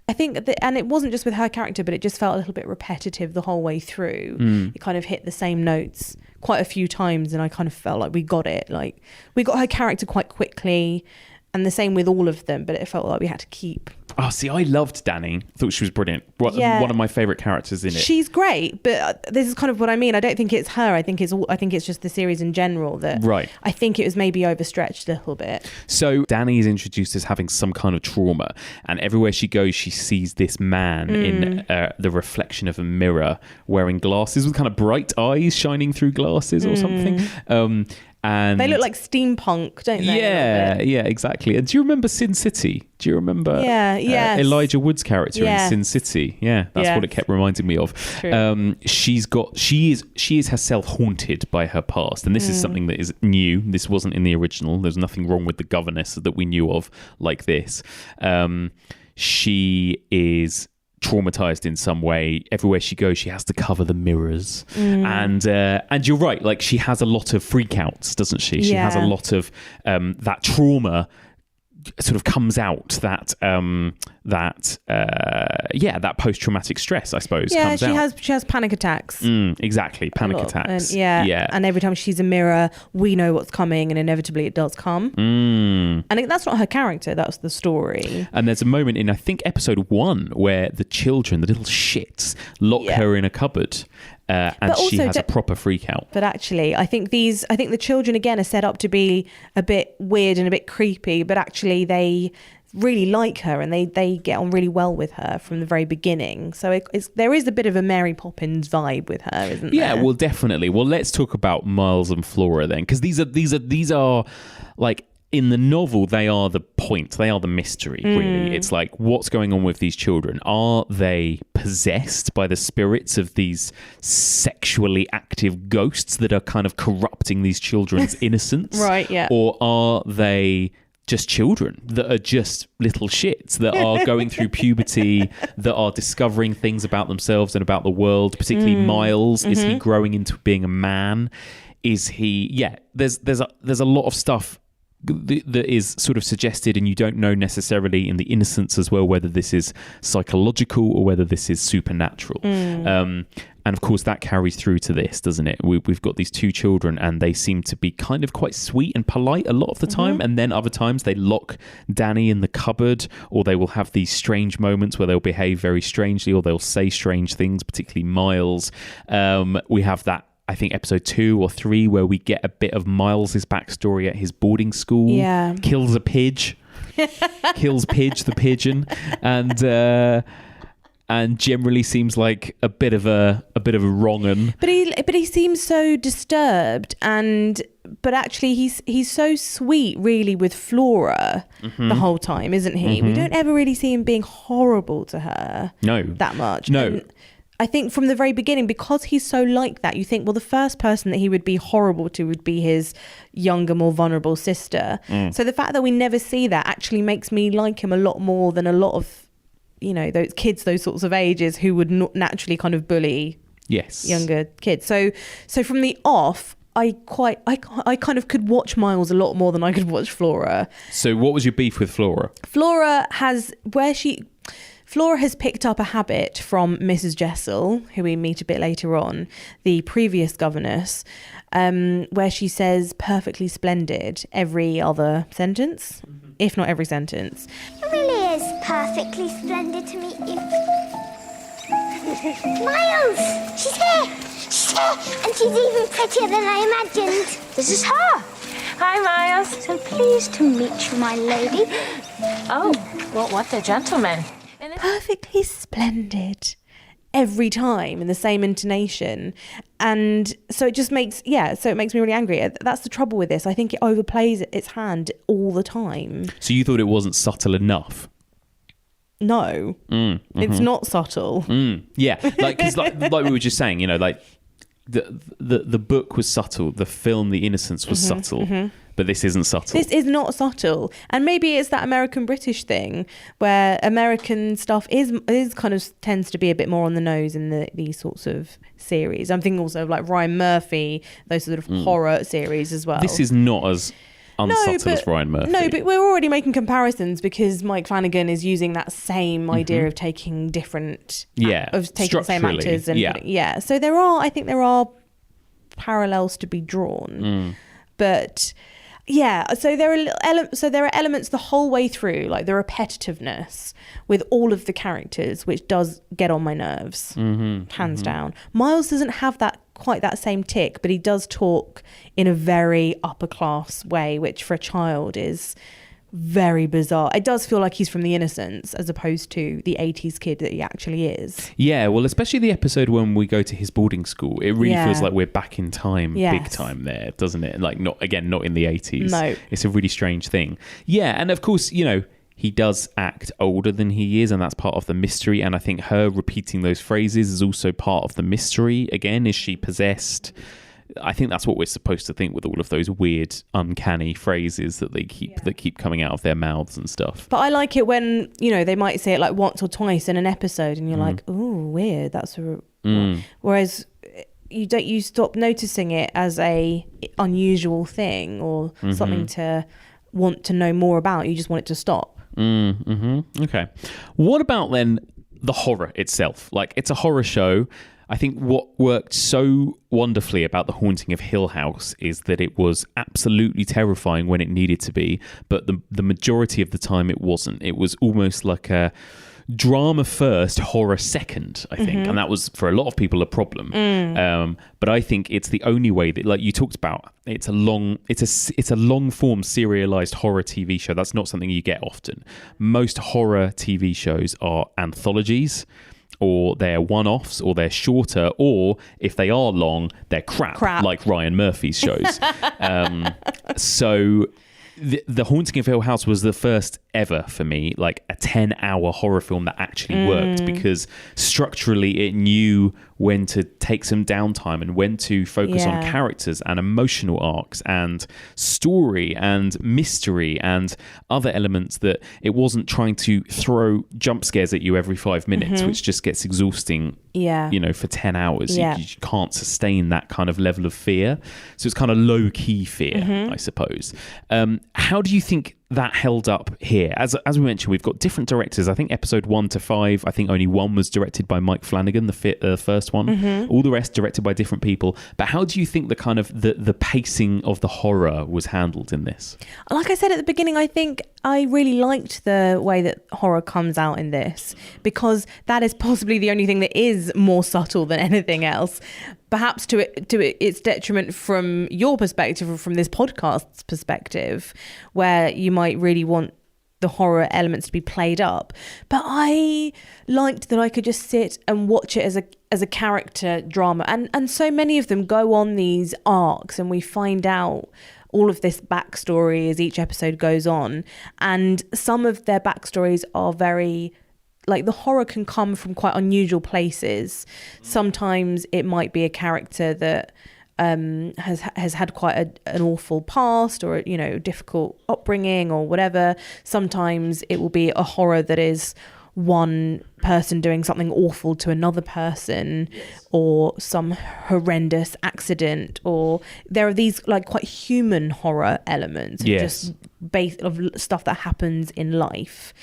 I think and it wasn't just with her character, but it just felt a little bit repetitive the whole way through. It kind of hit the same notes quite a few times, and I kind of felt like we got it. Like, we got her character quite quickly, and the same with all of them, but it felt like we had to keep. Oh, see, I loved Danny. Thought she was brilliant. One of my favourite characters in it. She's great, but this is kind of what I mean. I don't think it's her. I think it's just the series in general that. Right. I think it was maybe overstretched a little bit. So Danny is introduced as having some kind of trauma, and everywhere she goes, she sees this man in the reflection of a mirror, wearing glasses with kind of bright eyes shining through glasses or something. And they look like steampunk, don't they? Yeah, exactly. And do you remember Sin City? Do you remember Elijah Wood's character in Sin City? Yeah, that's what it kept reminding me of. She is herself haunted by her past, and this is something that is new. This wasn't in the original. There's nothing wrong with the governess that we knew of like this. She is traumatized in some way. Everywhere she goes, she has to cover the mirrors, and you're right, like, she has a lot of freakouts, doesn't she? She has a lot of that trauma sort of comes out that that post-traumatic stress, I suppose. Yeah, comes out. she has panic attacks. Exactly, panic attacks. And, and every time she sees a mirror, we know what's coming, and inevitably it does come. And that's not her character, that's the story. And there's a moment in, I think, episode 1 where the children, the little shits, lock her in a cupboard. And she has a proper freak out. But actually, I think the children again are set up to be a bit weird and a bit creepy, but actually they really like her and they get on really well with her from the very beginning. So there is a bit of a Mary Poppins vibe with her, isn't there? Yeah, well, definitely. Well, let's talk about Miles and Flora then, because these are like, in the novel, they are the point. They are the mystery, really. It's like, what's going on with these children? Are they possessed by the spirits of these sexually active ghosts that are kind of corrupting these children's innocence? Right, yeah. Or are they just children that are just little shits that are going through puberty, that are discovering things about themselves and about the world, particularly Miles? Is he growing into being a man? Is he... Yeah, there's a lot of stuff that is sort of suggested, and you don't know necessarily in the innocence as well whether this is psychological or whether this is supernatural. And of course that carries through to this, doesn't it? We've got these two children and they seem to be kind of quite sweet and polite a lot of the time, and then other times they lock Danny in the cupboard, or they will have these strange moments where they'll behave very strangely, or they'll say strange things, particularly Miles. We have that, I think, episode 2 or 3 where we get a bit of Miles's backstory at his boarding school. Yeah. Kills a pidge. Kills Pidge the pigeon, and generally seems like a bit of a wrong 'un. But he seems so disturbed, but actually he's so sweet really with Flora the whole time, isn't he? We don't ever really see him being horrible to her. No. That much. No. And I think from the very beginning, because he's so like that, you think, well, the first person that he would be horrible to would be his younger, more vulnerable sister. So the fact that we never see that actually makes me like him a lot more than a lot of, those kids, those sorts of ages who would not naturally kind of bully younger kids. So from the off, I kind of could watch Miles a lot more than I could watch Flora. So what was your beef with Flora? Flora has picked up a habit from Mrs. Jessel, who we meet a bit later on, the previous governess, where she says perfectly splendid every other sentence, if not every sentence. It really is perfectly splendid to meet you. Miles! She's here! She's here! And she's even prettier than I imagined. This is her! Hi, Miles. So pleased to meet you, my lady. Oh, well, what a gentleman. Perfectly splendid every time in the same intonation, and so it makes me really angry. That's the trouble with this. I think it overplays its hand all the time. So you thought it wasn't subtle enough? No, it's not subtle. Yeah, because like we were just saying, like the book was subtle, the film The Innocents was subtle. But this isn't subtle. This is not subtle. And maybe it's that American-British thing where American stuff is kind of tends to be a bit more on the nose in these sorts of series. I'm thinking also of like Ryan Murphy, those sort of horror series as well. This is not as unsubtle as Ryan Murphy. No, but we're already making comparisons because Mike Flanagan is using that same idea of taking different... of taking the same actors. And so I think there are parallels to be drawn. But... yeah, so there are elements the whole way through, like the repetitiveness with all of the characters, which does get on my nerves, hands down. Miles doesn't have quite that same tick, but he does talk in a very upper class way, which for a child is very bizarre. It does feel like he's from The Innocents as opposed to the 80s kid that he actually is. Yeah, well, especially the episode when we go to his boarding school, it really feels like we're back in time, big time there, doesn't it? Like not in the 80s. No. It's a really strange thing. Yeah, and of course, he does act older than he is, and that's part of the mystery. And I think her repeating those phrases is also part of the mystery. Again, is she possessed? I think that's what we're supposed to think with all of those weird, uncanny phrases that they keep coming out of their mouths and stuff. But I like it when they might say it like once or twice in an episode, and you're like, "Oh, weird." That's whereas you stop noticing it as a unusual thing or something to want to know more about. You just want it to stop. Okay. What about then the horror itself? Like, it's a horror show. I think what worked so wonderfully about The Haunting of Hill House is that it was absolutely terrifying when it needed to be, but the majority of the time it wasn't. It was almost like a drama first, horror second, I think. And that was, for a lot of people, a problem. But I think it's the only way that, like you talked about, it's a long form serialized horror TV show. That's not something you get often. Most horror TV shows are anthologies, or they're one-offs, or they're shorter, or if they are long, they're crap. Like Ryan Murphy's shows. So the Haunting of Hill House was the first ever for me, like a 10-hour horror film that actually worked, because structurally it knew when to take some downtime and when to focus on characters and emotional arcs and story and mystery and other elements, that it wasn't trying to throw jump scares at you every 5 minutes, which just gets exhausting. For 10 hours. You can't sustain that kind of level of fear. So it's kind of low-key fear, I suppose. How do you think that held up here? As we mentioned, we've got different directors. I think episode 1 to 5, I think only one was directed by Mike Flanagan, the first one. All the rest directed by different people. But how do you think the kind of the pacing of the horror was handled in this? Like I said at the beginning, I think I really liked the way that horror comes out in this, because that is possibly the only thing that is more subtle than anything else. Perhaps to its detriment from your perspective, or from this podcast's perspective, where you might really want the horror elements to be played up. But I liked that I could just sit and watch it as a character drama. And so many of them go on these arcs, and we find out all of this backstory as each episode goes on. And some of their backstories are very... like, the horror can come from quite unusual places. Sometimes it might be a character that has had quite an awful past, or difficult upbringing or whatever. Sometimes it will be a horror that is one person doing something awful to another person, or some horrendous accident, or there are these like quite human horror elements, just based of stuff that happens in life.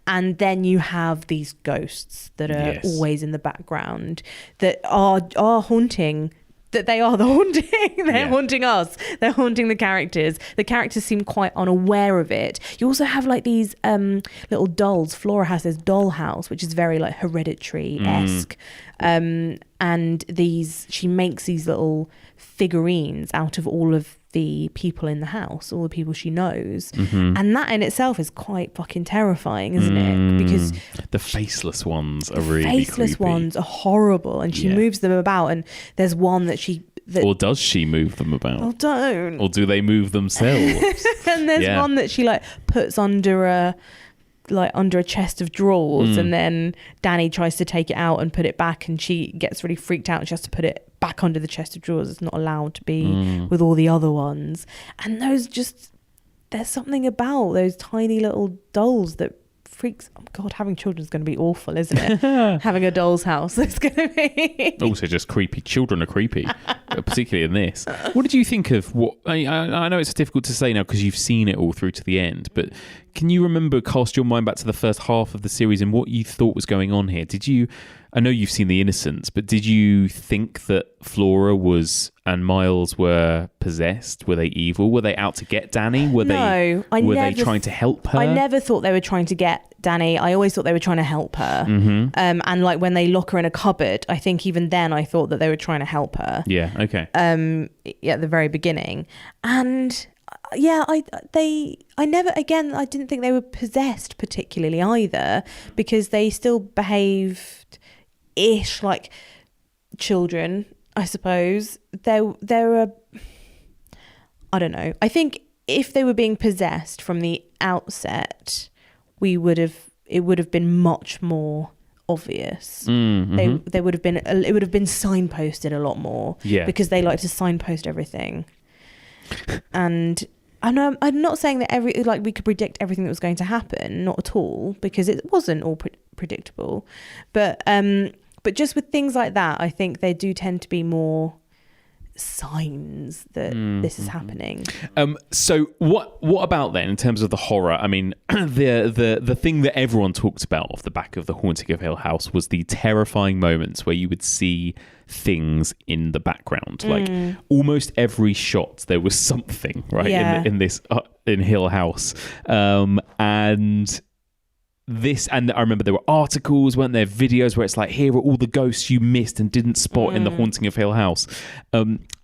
And then you have these ghosts that are always in the background that are haunting. That they are the haunting. They're haunting us. They're haunting the characters. The characters seem quite unaware of it. You also have like these little dolls. Flora has this doll house, which is very like Hereditary-esque. And she makes these little figurines out of all of the people in the house, all the people she knows. And that in itself is quite fucking terrifying, isn't it? Because the faceless ones are really creepy. Ones are horrible, and she moves them about, and there's one that or does she move them about? Oh, don't. Or do they move themselves? And there's one that she like puts under a chest of drawers, and then Danny tries to take it out and put it back, and she gets really freaked out and she has to put it back under the chest of drawers. It's not allowed to be with all the other ones. And there's something about those tiny little dolls that freaks. Oh God, having children is going to be awful, isn't it? Having a doll's house is going to be also just creepy. Children are creepy, particularly in this. What did you think of what I know it's difficult to say now because you've seen it all through to the end, but can you cast your mind back to the first half of the series and what you thought was going on here? I know you've seen The Innocents, but did you think that Flora and Miles were possessed? Were they evil? Were they out to get Danny? Were they trying to help her? I never thought they were trying to get Danny. I always thought they were trying to help her. And like when they lock her in a cupboard, I think even then I thought that they were trying to help her. Yeah, okay. At the very beginning. And I didn't think they were possessed particularly either, because they still behaved ish like children, I suppose. I don't know. I think if they were being possessed from the outset, it would have been much more obvious. They would have been. It would have been signposted a lot more. Yeah. Because they like to signpost everything. And I'm not saying that we could predict everything that was going to happen. Not at all, because it wasn't all predictable. But just with things like that, I think they do tend to be more signs that this is happening. So what about then in terms of the horror? I mean, the thing that everyone talked about off the back of The Haunting of Hill House was the terrifying moments where you would see things in the background. Like almost every shot there was something, right? Yeah. In this in Hill House. And I remember there were articles, weren't there, videos where it's like, here are all the ghosts you missed and didn't spot in The Haunting of Hill House.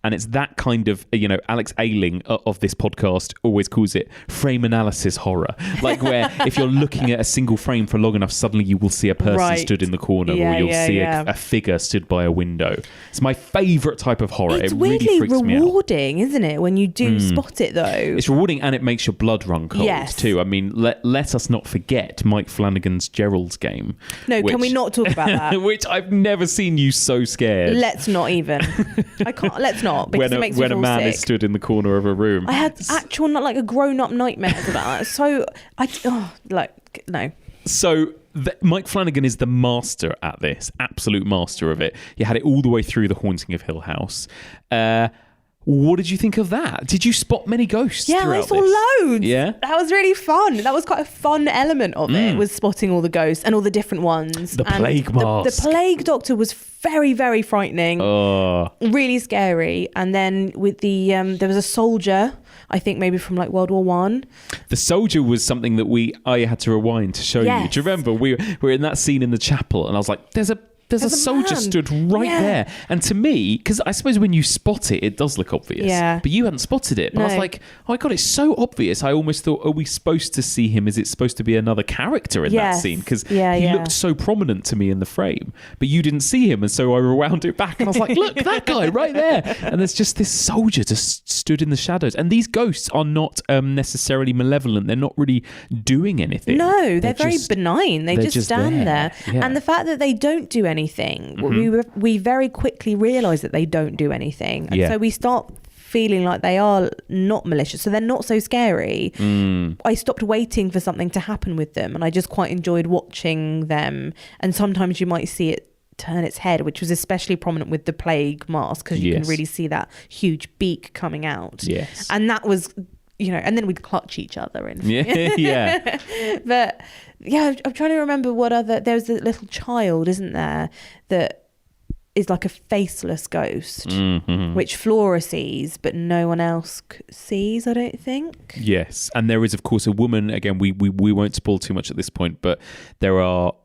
And it's that kind of, Alex Ayling of this podcast always calls it frame analysis horror. Like where if you're looking at a single frame for long enough, suddenly you will see a person stood in the corner or you'll see a figure stood by a window. It's my favourite type of horror. It's it really weirdly freaks me out. rewarding, isn't it, when you do spot it though? It's rewarding and it makes your blood run cold too. I mean, let us not forget Mike Flanagan's Gerald's Game. No, can we not talk about that? Which I've never seen you so scared. Let's not even. I can't. Let's not. Because it makes me when feel a man sick. is stood in the corner of a room. I had actual, not like a grown-up nightmare about that. So no. So Mike Flanagan is the master at this, absolute master of it. He had it all the way through The Haunting of Hill House. What did you think of that? Did you spot many ghosts? Yeah, I saw loads. Yeah, that was really fun. That was quite a fun element of it. Was spotting all the ghosts and all the different ones. The plague mask. The plague doctor was very, very frightening. Oh, really scary. And then with the there was a soldier, I think maybe from like World War One. The soldier was something that I had to rewind to show you. Do you remember we were in that scene in the chapel, and I was like, There's a soldier man stood right there. And to me, because I suppose when you spot it, it does look obvious. Yeah. But you hadn't spotted it. And I was like, oh my God, it's so obvious. I almost thought, are we supposed to see him? Is it supposed to be another character in that scene? Because he looked so prominent to me in the frame. But you didn't see him. And so I rewound it back. And I was like, look, that guy right there. And there's just this soldier just stood in the shadows. And these ghosts are not necessarily malevolent. They're not really doing anything. No, they're very benign. They just stand there. Yeah. And the fact that they don't do anything, we very quickly realise that they don't do anything. And so we start feeling like they are not malicious. So they're not so scary. I stopped waiting for something to happen with them. And I just quite enjoyed watching them. And sometimes you might see it turn its head, which was especially prominent with the plague mask, because you can really see that huge beak coming out. Yes. And that was... and then we'd clutch each other and yeah. But yeah, I'm trying to remember what other. There's a little child, isn't there, that is like a faceless ghost, which Flora sees, but no one else sees, I don't think. Yes, and there is, of course, a woman. Again, we won't spoil too much at this point, but there are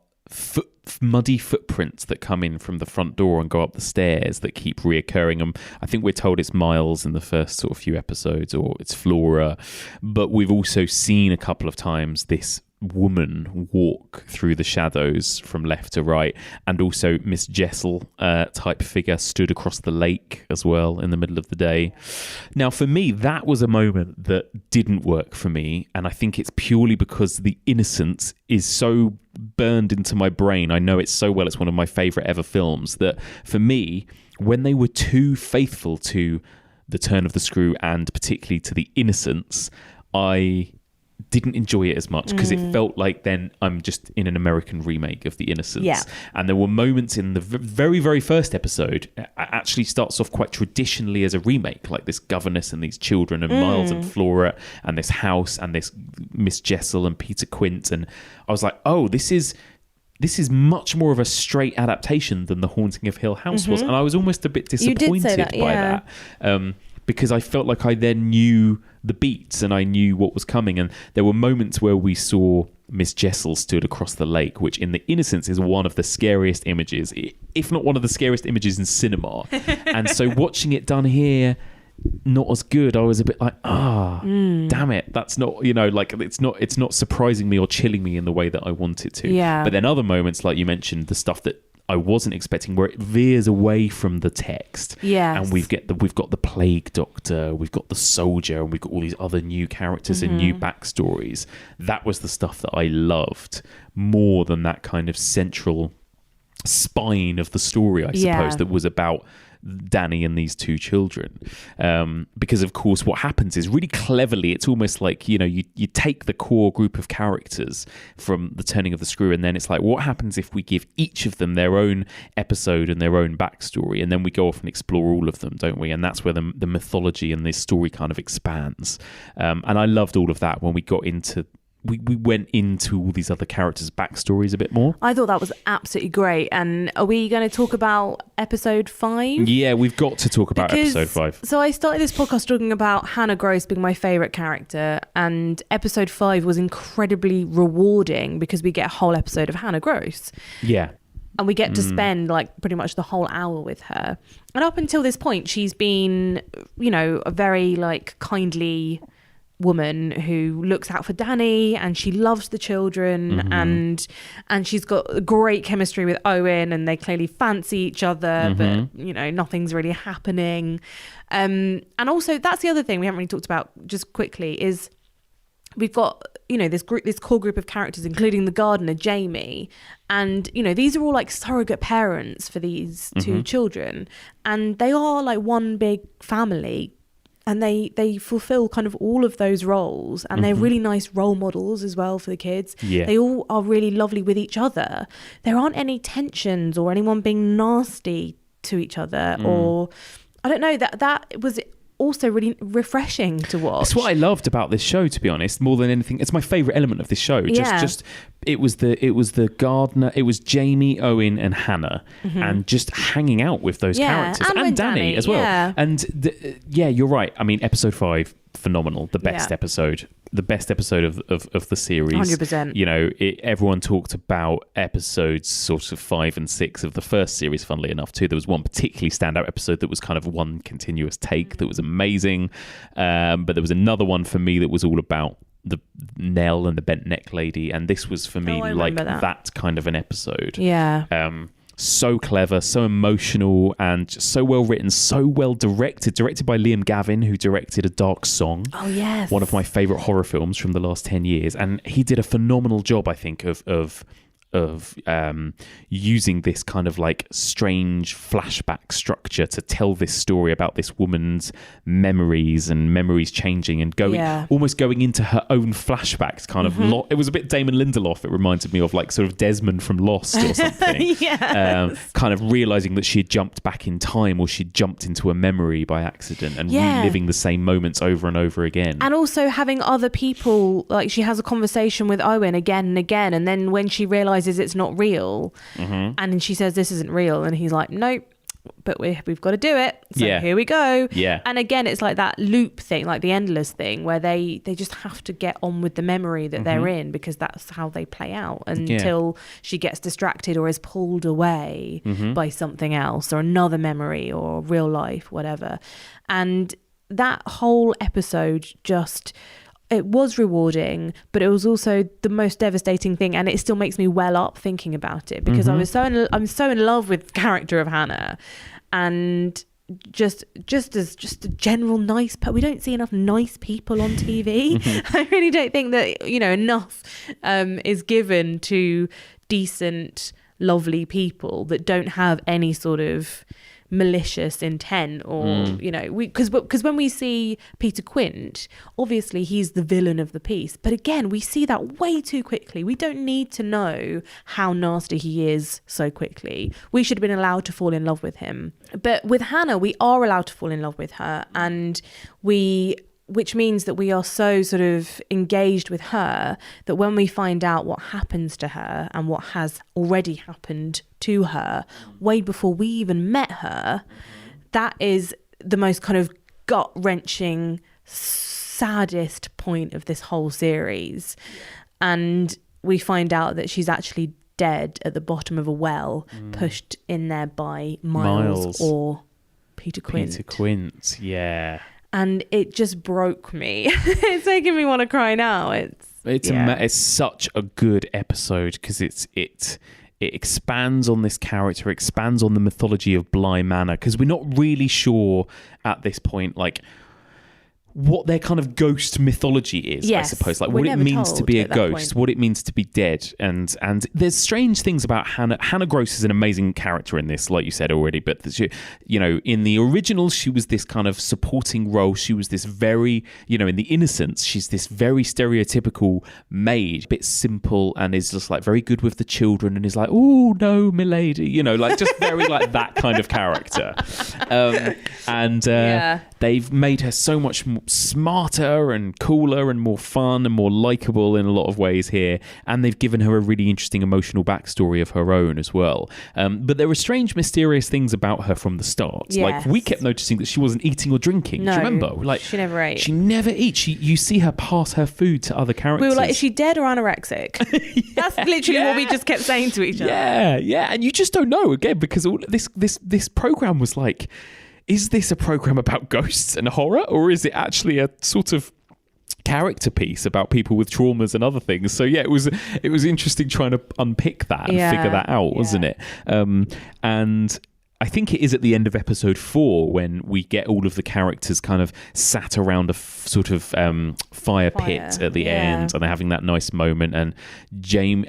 muddy footprints that come in from the front door and go up the stairs that keep reoccurring. And I think we're told it's Miles in the first sort of few episodes, or it's Flora. But we've also seen a couple of times this woman walk through the shadows from left to right, and also Miss Jessel type figure stood across the lake as well in the middle of the day. Now for me, that was a moment that didn't work for me, and I think it's purely because the innocence is so burned into my brain. I know it so well. It's one of my favourite ever films. That for me, when they were too faithful to the turn of the screw and particularly to the innocence, I didn't enjoy it as much, because it felt like then I'm just in an American remake of The Innocents. Yeah. And there were moments in the very, very first episode, it actually starts off quite traditionally as a remake, like this governess and these children and Miles and Flora and this house and this Miss Jessel and Peter Quint. And I was like, oh, this is much more of a straight adaptation than The Haunting of Hill House was. And I was almost a bit disappointed by that. Because I felt like I then knew the beats and I knew what was coming. And there were moments where we saw Miss Jessel stood across the lake, which in The Innocents is one of the scariest images, if not one of the scariest images in cinema. And so watching it done here, not as good. I was a bit like, damn it, that's not, like it's not surprising me or chilling me in the way that I want it to. Yeah. But then other moments, like you mentioned, the stuff that I wasn't expecting, where it veers away from the text. Yes. And we've got the plague doctor, we've got the soldier, and we've got all these other new characters and new backstories. That was the stuff that I loved more than that kind of central spine of the story, I suppose, that was about Danny and these two children. Because, of course, what happens is really cleverly, it's almost like, you take the core group of characters from the turning of the screw, and then it's like, what happens if we give each of them their own episode and their own backstory, and then we go off and explore all of them, don't we? And that's where the mythology and this story kind of expands. And I loved all of that when we got into... We went into all these other characters' backstories a bit more. I thought that was absolutely great. And are we going to talk about episode 5? Yeah, we've got to talk about episode 5. So I started this podcast talking about Hannah Gross being my favourite character, and episode 5 was incredibly rewarding because we get a whole episode of Hannah Gross. Yeah. And we get to spend like pretty much the whole hour with her. And up until this point, she's been, a very like kindly woman who looks out for Danny, and she loves the children, and she's got great chemistry with Owen, and they clearly fancy each other, but nothing's really happening. And also, that's the other thing we haven't really talked about just quickly is we've got this core group of characters, including the gardener Jamie, and these are all like surrogate parents for these two children, and they are like one big family. And they fulfill kind of all of those roles, and they're really nice role models as well for the kids. Yeah. They all are really lovely with each other. There aren't any tensions or anyone being nasty to each other, or I don't know, that was also really refreshing to watch. It's what I loved about this show, to be honest, more than anything. It's my favourite element of this show. Just it was the gardener, it was Jamie, Owen and Hannah, and just hanging out with those characters, and Danny as well. Yeah. And you're right. I mean, episode 5, phenomenal. The best episode of the series. 100%. Everyone talked about episodes sort of 5 and 6 of the first series, funnily enough, too. There was one particularly standout episode that was kind of one continuous take that was amazing. But there was another one for me that was all about the Nell and the bent neck lady, and this was for me like that kind of an episode. So clever, so emotional, and so well written, so well directed by Liam Gavin, who directed A Dark Song. Oh yes, one of my favourite horror films from the last 10 years, and he did a phenomenal job, I think, of using this kind of like strange flashback structure to tell this story about this woman's memories and memories changing and almost going into her own flashbacks, kind of it was a bit Damon Lindelof. It reminded me of like sort of Desmond from Lost or something. Kind of realizing that she had jumped back in time, or she'd jumped into a memory by accident, and reliving the same moments over and over again. And also having other people, like she has a conversation with Owen again and again, and then when she realizes it's not real, and she says this isn't real, and he's like, nope, but we've got to do it, so here we go. And again, it's like that loop thing, like the endless thing, where they just have to get on with the memory that they're in, because that's how they play out until she gets distracted or is pulled away by something else, or another memory, or real life, whatever. And that whole episode it was rewarding, but it was also the most devastating thing, and it still makes me well up thinking about it, because I'm so in love with the character of Hannah, and just as a general nice, but we don't see enough nice people on TV. I really don't think that enough is given to decent, lovely people that don't have any sort of malicious intent, or because when we see Peter Quint, obviously he's the villain of the piece, but again, we see that way too quickly. We don't need to know how nasty he is so quickly. We should have been allowed to fall in love with him. But with Hannah, we are allowed to fall in love with her, and which means that we are so sort of engaged with her that when we find out what happens to her and what has already happened to her way before we even met her, that is the most kind of gut-wrenching, saddest point of this whole series. And we find out that she's actually dead at the bottom of a well, pushed in there by Miles. Or Peter Quint. Yeah. And it just broke me. It's making me want to cry now. It's such a good episode, because it expands on this character, expands on the mythology of Bly Manor, because we're not really sure at this point, like, what their kind of ghost mythology is, Yes. I suppose, like We're what it never means to told be a at that ghost, point. what it means to be dead, and there's strange things about Hannah. Hannah Gross is an amazing character in this, like you said already, but she, you know, in the original, she was this kind of supporting role. She was this very, you know, in The Innocents, she's this very stereotypical maid, a bit simple, and is just like very good with the children, and is like, oh no, milady, you know, like just very like that kind of character. They've made her so much smarter and cooler and more fun and more likable in a lot of ways here, and they've given her a really interesting emotional backstory of her own as well. But there were strange, mysterious things about her from the start. Yes. Like we kept noticing that she wasn't eating or drinking. No, do you remember? Like she never ate. She never eats. You see her pass her food to other characters. We were like, is she dead or anorexic? That's literally what we just kept saying to each other. Yeah, and you just don't know again because all this program was like, is this a program about ghosts and horror, or is it actually a sort of character piece about people with traumas and other things? So yeah, it was interesting trying to unpick that and figure that out, wasn't it? And I think it is at the end of episode 4 when we get all of the characters kind of sat around a sort of fire pit at the end, and they're having that nice moment, and Jamie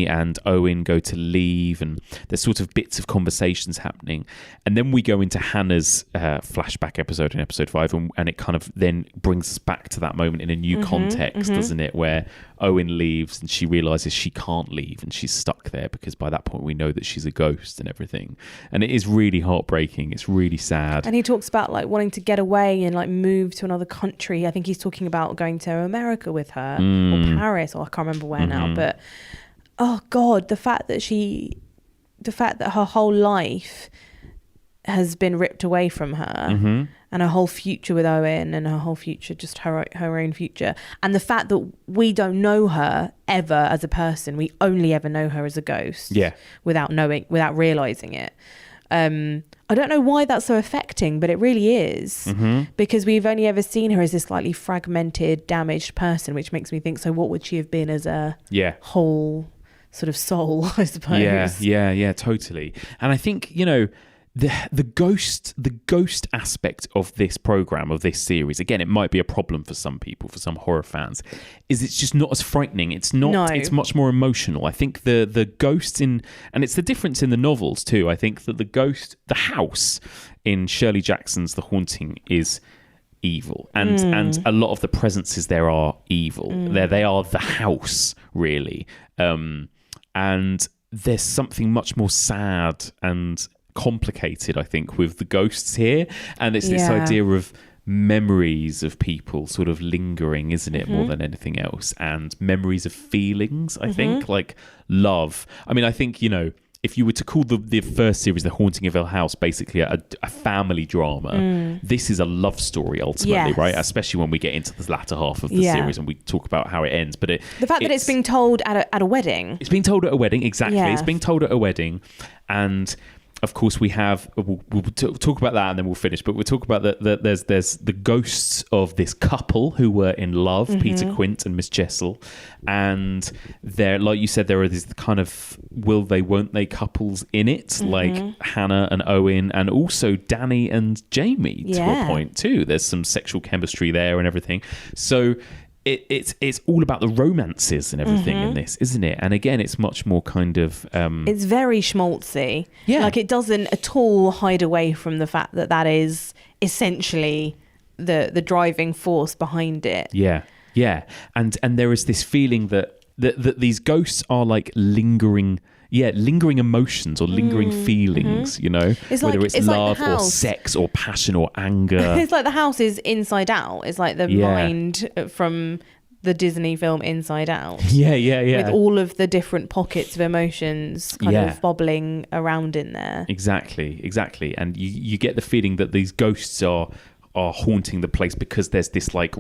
and Owen go to leave, and there's sort of bits of conversations happening, and then we go into Hannah's flashback episode in episode 5, and it kind of then brings us back to that moment in a new context, doesn't it, where Owen leaves and she realizes she can't leave and she's stuck there because by that point we know that she's a ghost and everything, and it is really heartbreaking. It's really sad. And he talks about like wanting to get away and like move to another country. I think he's talking about going to America with her or Paris, or I can't remember where now, but oh God, the fact that her whole life has been ripped away from her, and her whole future with Owen, and her whole future, just her own future, and the fact that we don't know her ever as a person, we only ever know her as a ghost, without realizing it. I don't know why that's so affecting, but it really is, because we've only ever seen her as this slightly fragmented, damaged person, which makes me think, so what would she have been as a whole sort of soul, I suppose? Yeah, totally. And I think, you know, the ghost aspect of this program, of this series, again, it might be a problem for some people, for some horror fans, is it's just not as frightening. It's not. It's much more emotional. I think the ghosts and it's the difference in the novels too. I think that the house in Shirley Jackson's The Haunting is evil, and a lot of the presences there are evil. They are the house, really, and there's something much more sad and complicated, I think, with the ghosts here, and it's this idea of memories of people sort of lingering, isn't it, more than anything else, and memories of feelings, I think, like love. I mean, I think, you know, if you were to call the first series The Haunting of Hill House basically a family drama, this is a love story ultimately, right? Especially when we get into the latter half of the series and we talk about how it ends. But the fact that it's being told at a wedding. It's being told at a wedding, exactly. It's being told at a wedding, and of course, we have. We'll talk about that, and then we'll finish. But we'll talk about that. There's the ghosts of this couple who were in love, Peter Quint and Miss Jessel, and there, like you said, there are these kind of will they, won't they couples in it, like Hannah and Owen, and also Danny and Jamie to a point too. There's some sexual chemistry there and everything. So it's all about the romances and everything in this, isn't it? And again, it's much more kind of it's very schmaltzy. Like it doesn't at all hide away from the fact that is essentially the driving force behind it. And there is this feeling that these ghosts are like lingering emotions or lingering feelings, you know, whether it's love or sex or passion or anger. It's like the house is Inside Out. It's like the mind from the Disney film Inside Out. With all of the different pockets of emotions kind of bobbling around in there. Exactly. And you get the feeling that these ghosts are haunting the place because there's this like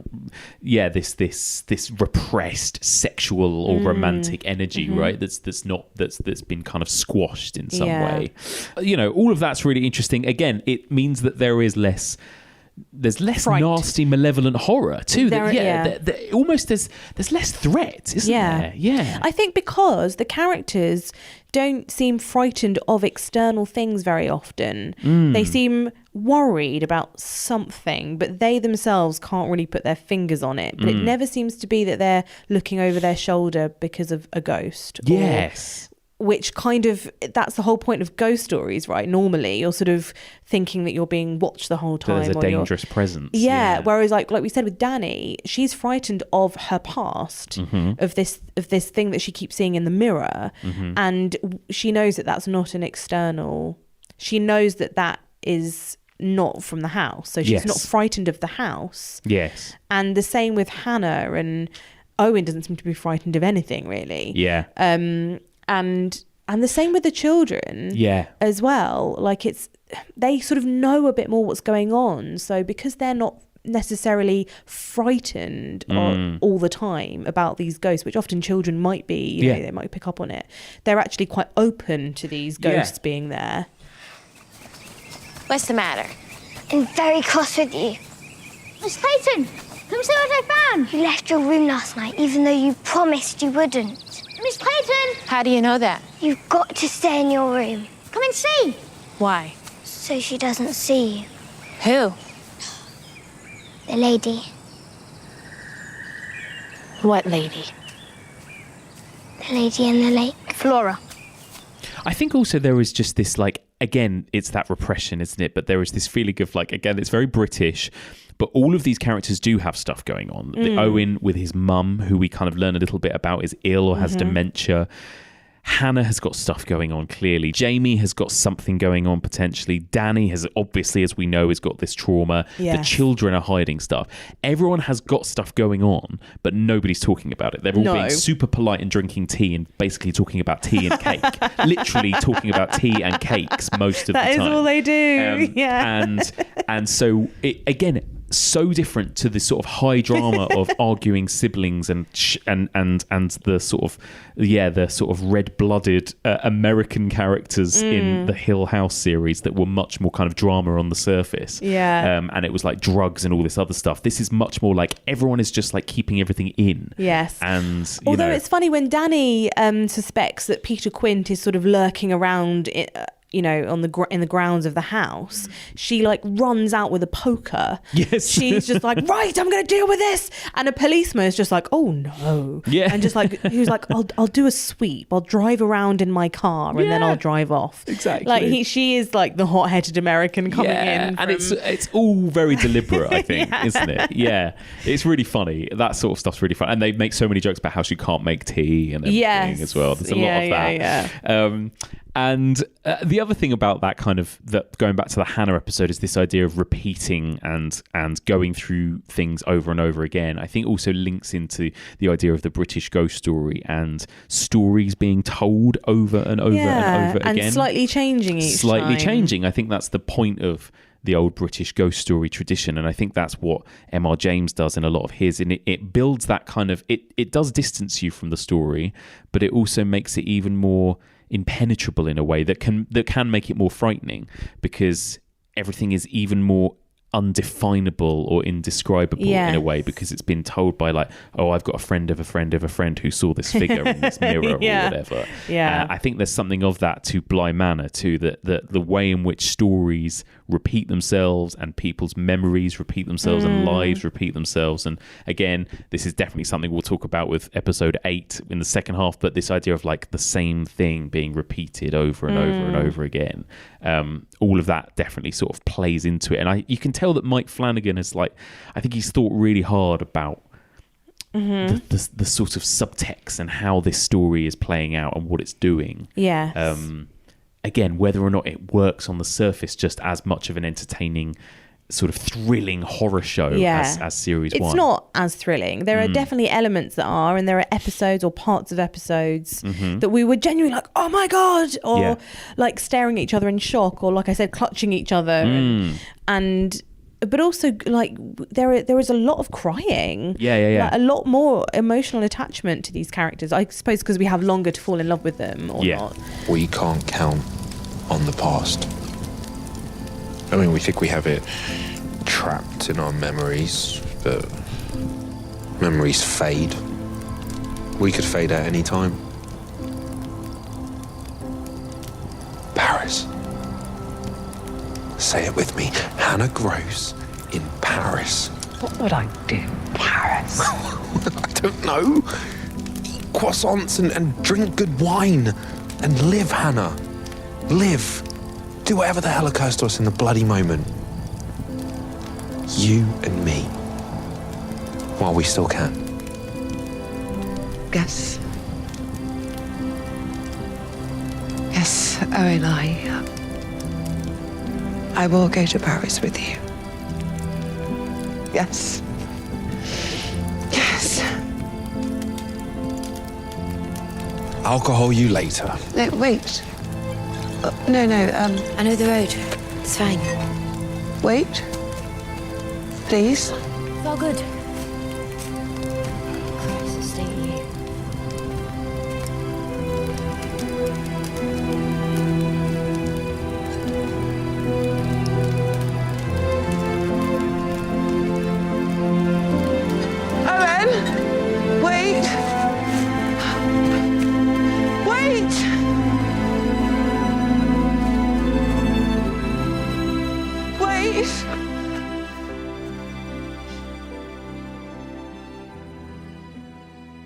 this repressed sexual or romantic energy, right, that's been kind of squashed in some way. You know, all of that's really interesting. Again, it means that there's less fright. Nasty, malevolent horror too. Almost there's less threat, isn't there? I think because the characters don't seem frightened of external things very often. They seem worried about something, but they themselves can't really put their fingers on it. But it never seems to be that they're looking over their shoulder because of a ghost. Yes. Which kind of, that's the whole point of ghost stories, right? Normally, you're sort of thinking that you're being watched the whole time. There's a dangerous presence. Yeah. Whereas, like we said with Danny, she's frightened of her past, of this thing that she keeps seeing in the mirror, and she knows that that's not an external. She knows that that is not from the house, so she's not frightened of the house. Yes. And the same with Hannah, and Owen doesn't seem to be frightened of anything really. Yeah. And the same with the children as well. Like they sort of know a bit more what's going on. So because they're not necessarily frightened all the time about these ghosts, which often children might be, you know, they might pick up on it. They're actually quite open to these ghosts being there. What's the matter? I'm very cross with you. Miss Clayton, come see what I found. You left your room last night, even though you promised you wouldn't. Miss Clayton! How do you know that? You've got to stay in your room. Come and see. Why? So she doesn't see you. Who? The lady. What lady? The lady in the lake. Flora. I think also there is just this, like, again, it's that repression, isn't it? But there is this feeling of, like, again, it's very British, but all of these characters do have stuff going on. Owen with his mum, who we kind of learn a little bit about, is ill or has dementia. Hannah has got stuff going on, clearly. Jamie has got something going on, potentially. Danny has, obviously, as we know, has got this trauma. Yes. The children are hiding stuff. Everyone has got stuff going on, but nobody's talking about it. They're all being super polite and drinking tea and basically talking about tea and cake. Literally talking about tea and cakes most of the time. That is all they do. And so, again, so different to the sort of high drama of arguing siblings and the sort of red-blooded American characters in the Hill House series that were much more kind of drama on the surface. And it was like drugs and all this other stuff. This is much more like everyone is just like keeping everything in. Yes. And although it's funny when Danny suspects that Peter Quint is sort of lurking around in the grounds of the house, she like runs out with a poker. Yes. She's just like, right, I'm going to deal with this. And a policeman is just like, oh no. Yeah. And just like, he was like, I'll do a sweep. I'll drive around in my car and then I'll drive off. Exactly. Like she is like the hot-headed American coming in. And it's all very deliberate, I think, isn't it? Yeah. It's really funny. That sort of stuff's really fun. And they make so many jokes about how she can't make tea and everything as well. There's a lot of that. And the other thing about that kind of, that going back to the Hannah episode, is this idea of repeating and going through things over and over again. I think also links into the idea of the British ghost story and stories being told over and over and over again. And slightly changing each time. Changing. I think that's the point of the old British ghost story tradition, and I think that's what M.R. James does in a lot of his, and it builds that kind of, it does distance you from the story, but it also makes it even more impenetrable in a way that can make it more frightening, because everything is even more undefinable or indescribable in a way, because it's been told by like, oh, I've got a friend of a friend of a friend who saw this figure in this mirror or whatever. I think there's something of that to Bly Manor too, that the way in which stories repeat themselves and people's memories repeat themselves and lives repeat themselves. And again, this is definitely something we'll talk about with episode 8 in the second half, but this idea of like the same thing being repeated over and over and over again, all of that definitely sort of plays into it. And you can tell that Mike Flanagan is like, I think he's thought really hard about the sort of subtext and how this story is playing out and what it's doing. Again, whether or not it works on the surface just as much of an entertaining sort of thrilling horror show as series 1. It's not as thrilling. There are definitely elements that are, and there are episodes or parts of episodes that we were genuinely like, oh my God, or like staring at each other in shock, or like I said, clutching each other. But also, like, there is a lot of crying. Like, a lot more emotional attachment to these characters. I suppose because we have longer to fall in love with them or not. We can't count on the past. I mean, we think we have it trapped in our memories, but memories fade. We could fade at any time. Paris. Say it with me. Hannah grows in Paris. What would I do in Paris? I don't know. Eat croissants and drink good wine. And live, Hannah. Live. Do whatever the hell occurs to us in the bloody moment. You and me. While we still can. Yes. Yes, Owen, I will go to Paris with you. Yes. Yes. I'll call you later. No, wait. No. I know the road. It's fine. Wait. Please. It's all good. Christ, the state of you. Owen! Wait! Wait! Wait!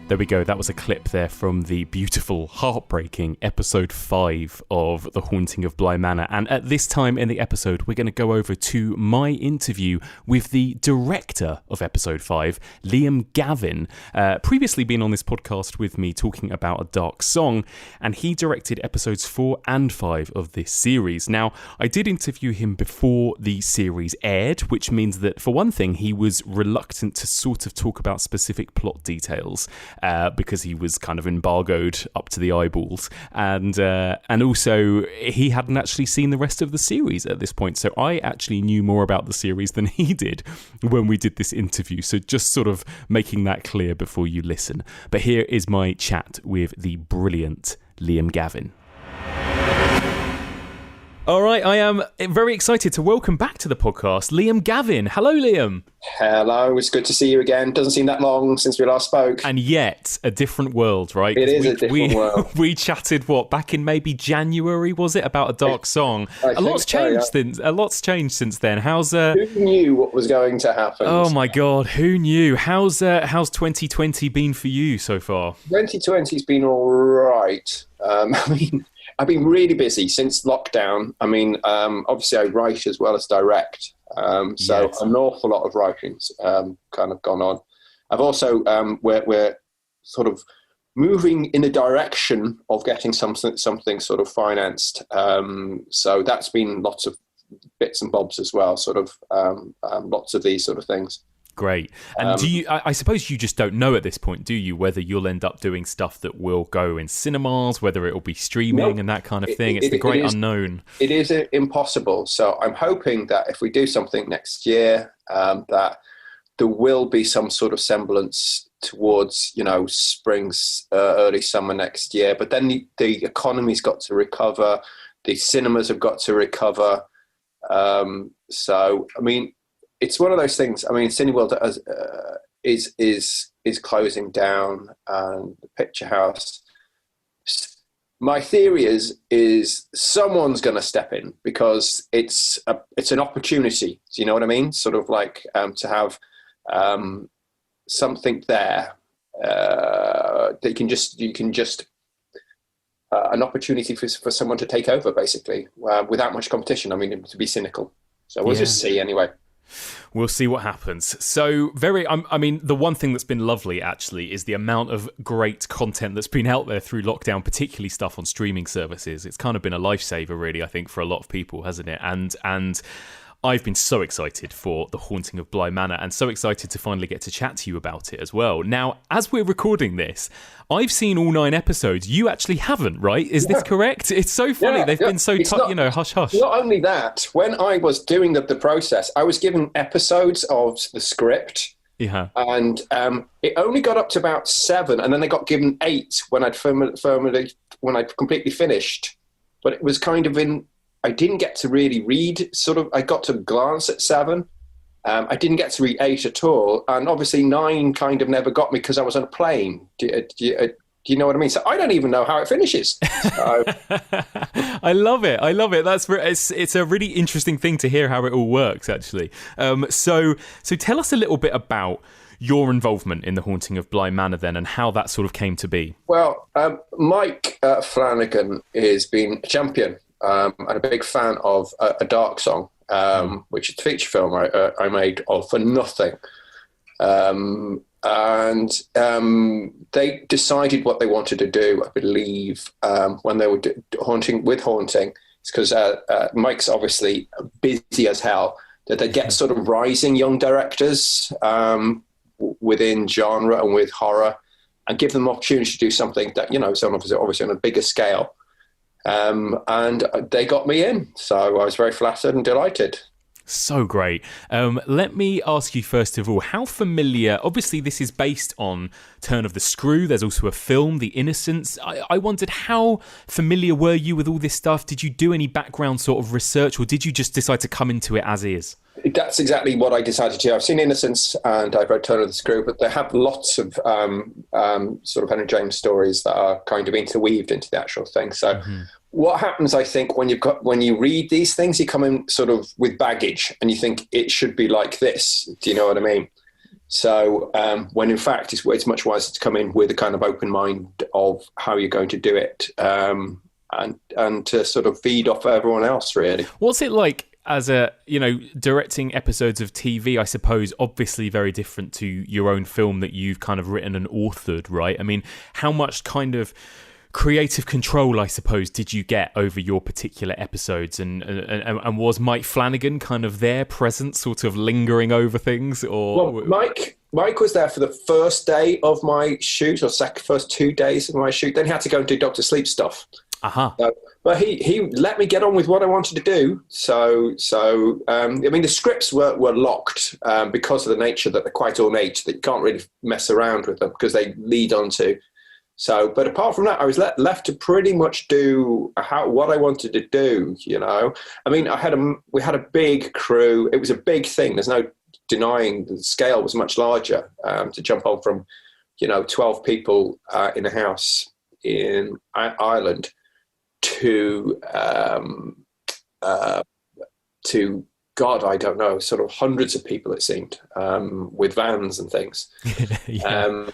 There we go. That was a clip there from the beautiful, heartbreaking episode 5 of The Haunting of Bly Manor. And at this time in the episode, we're going to go over to my interview with the director of episode 5, Liam Gavin. Previously been on this podcast with me talking about A Dark Song, and he directed episodes 4 and 5 of this series. Now, I did interview him before the series aired, which means that, for one thing, he was reluctant to sort of talk about specific plot details. Because he was kind of embargoed up to the eyeballs, and also he hadn't actually seen the rest of the series at this point, so I actually knew more about the series than he did when we did this interview, so just sort of making that clear before you listen. But here is my chat with the brilliant Liam Gavin. All right, I am very excited to welcome back to the podcast Liam Gavin. Hello, Liam. Hello, it's good to see you again. Doesn't seem that long since we last spoke. And yet, a different world, right? It is a different world. We chatted, back in maybe January, was it, about A Dark Song? A lot's changed since then. Who knew what was going to happen? Oh my God, who knew? How's 2020 been for you so far? 2020's been all right. I've been really busy since lockdown. Obviously I write as well as direct. Yes. An awful lot of writing's kind of gone on. I've also, we're sort of moving in the direction of getting something sort of financed. So that's been lots of bits and bobs as well, sort of lots of these sort of things. Great. And do you? I suppose you just don't know at this point, do you? Whether you'll end up doing stuff that will go in cinemas, whether it will be streaming and that kind of thing. It's the great unknown. It is impossible. So I'm hoping that if we do something next year, that there will be some sort of semblance towards, spring's early summer next year. But then the economy's got to recover. The cinemas have got to recover. It's one of those things. Cineworld is closing down, and the Picture House. My theory is someone's going to step in because it's an opportunity. Do you know what I mean? Sort of like to have something there that you can just an opportunity for someone to take over, basically, without much competition. To be cynical. So we'll just see anyway. We'll see what happens. So the one thing that's been lovely actually is the amount of great content that's been out there through lockdown, particularly stuff on streaming services. It's kind of been a lifesaver, really, I think, for a lot of people, hasn't it? And I've been so excited for The Haunting of Bly Manor and so excited to finally get to chat to you about it as well. Now, as we're recording this, I've seen all 9 episodes. You actually haven't, right? Is this correct? It's so funny. Yeah, they've been so, hush, hush. Not only that, when I was doing the process, I was given episodes of the script. Yeah. And it only got up to about 7, and then I got given 8 when I'd completely finished. But it was kind of I didn't get to really read, I got to glance at 7. I didn't get to read 8 at all. And obviously 9 kind of never got me because I was on a plane. Do you know what I mean? So I don't even know how it finishes. So, I love it. It's a really interesting thing to hear how it all works, actually. So tell us a little bit about your involvement in the Haunting of Bly Manor then, and how that sort of came to be. Well, Mike Flanagan has been a champion and a big fan of A Dark Song, which is a feature film I made of For Nothing. And they decided what they wanted to do, I believe, when they were Haunting. It's because Mike's obviously busy as hell, that they get sort of rising young directors within genre and with horror, and give them opportunity to do something that, is obviously on a bigger scale. And they got me in, so I was very flattered and delighted. So great. Let me ask you first of all, how familiar, obviously this is based on Turn of the Screw, there's also a film, The Innocents. I wondered, how familiar were you with all this stuff? Did you do any background sort of research, or did you just decide to come into it as is? That's exactly what I decided to do. I've seen Innocents and I've read Turn of the Screw, but they have lots of sort of Henry James stories that are kind of interweaved into the actual thing. So what happens, I think, when you read these things, you come in sort of with baggage and you think it should be like this. Do you know what I mean? So when in fact it's much wiser to come in with a kind of open mind of how you're going to do it, and to sort of feed off everyone else, really. What's it like as directing episodes of TV? I suppose obviously very different to your own film that you've kind of written and authored, right? I mean, how much kind of creative control, I suppose, did you get over your particular episodes, and was Mike Flanagan kind of there, present, sort of lingering over things? Or well, Mike was there for the first day of my shoot, or first 2 days of my shoot. Then he had to go and do Dr. Sleep stuff. But he let me get on with what I wanted to do. So I mean, the scripts were locked because of the nature that they're quite ornate, that you can't really mess around with them because they lead on to. So, but apart from that, I was left to pretty much do what I wanted to do. I mean, we had a big crew. It was a big thing. There's no denying the scale was much larger to jump on from, 12 people in a house in Ireland to God, I don't know, sort of hundreds of people, it seemed, with vans and things. Yeah.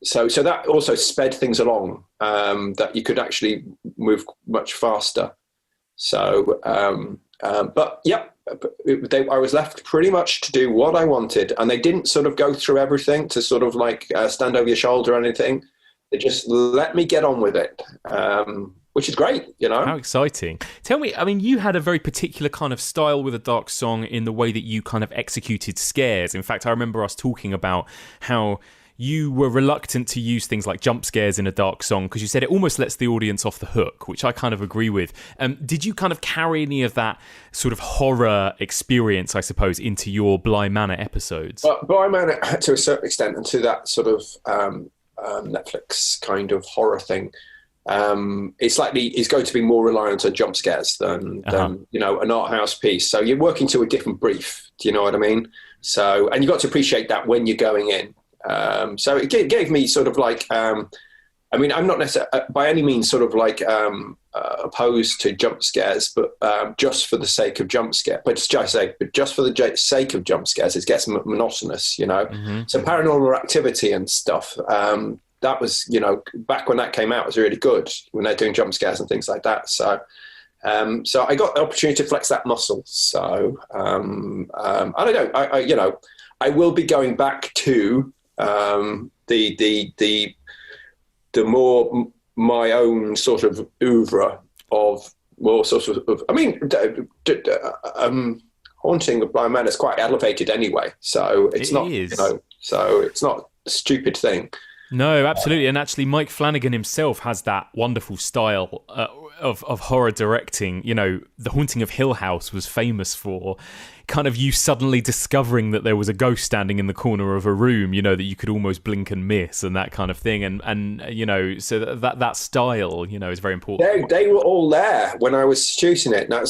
So that also sped things along, that you could actually move much faster. So, but yeah, I was left pretty much to do what I wanted, and they didn't sort of go through everything to sort of like stand over your shoulder or anything. They just let me get on with it, which is great, How exciting. Tell me, I mean, you had a very particular kind of style with A Dark Song in the way that you kind of executed scares. In fact, I remember us talking about how you were reluctant to use things like jump scares in A Dark Song because you said it almost lets the audience off the hook, which I kind of agree with. Did you kind of carry any of that sort of horror experience, I suppose, into your Bly Manor episodes? Well, Bly Manor, to a certain extent, and to that sort of Netflix kind of horror thing, it's going to be more reliant on jump scares than an art house piece. So you're working to a different brief. Do you know what I mean? So, and you've got to appreciate that when you're going in. So it gave me sort of like, I mean, I'm not necessarily by any means sort of like opposed to jump scares, but just for the sake of jump scare. But just for the sake of jump scares, it gets monotonous, Mm-hmm. So Paranormal Activity and stuff, that was, back when that came out, was really good when they're doing jump scares and things like that. So I got the opportunity to flex that muscle. So I don't know, I will be going back to the more my own sort of oeuvre of more sort of, I mean, Haunting of Bly Manor is quite elevated anyway, so it's not, so it's not a stupid thing. No, absolutely. And actually, Mike Flanagan himself has that wonderful style of horror directing. The Haunting of Hill House was famous for kind of you suddenly discovering that there was a ghost standing in the corner of a room, that you could almost blink and miss and that kind of thing. And so that style, is very important. They were all there when I was shooting it. Now,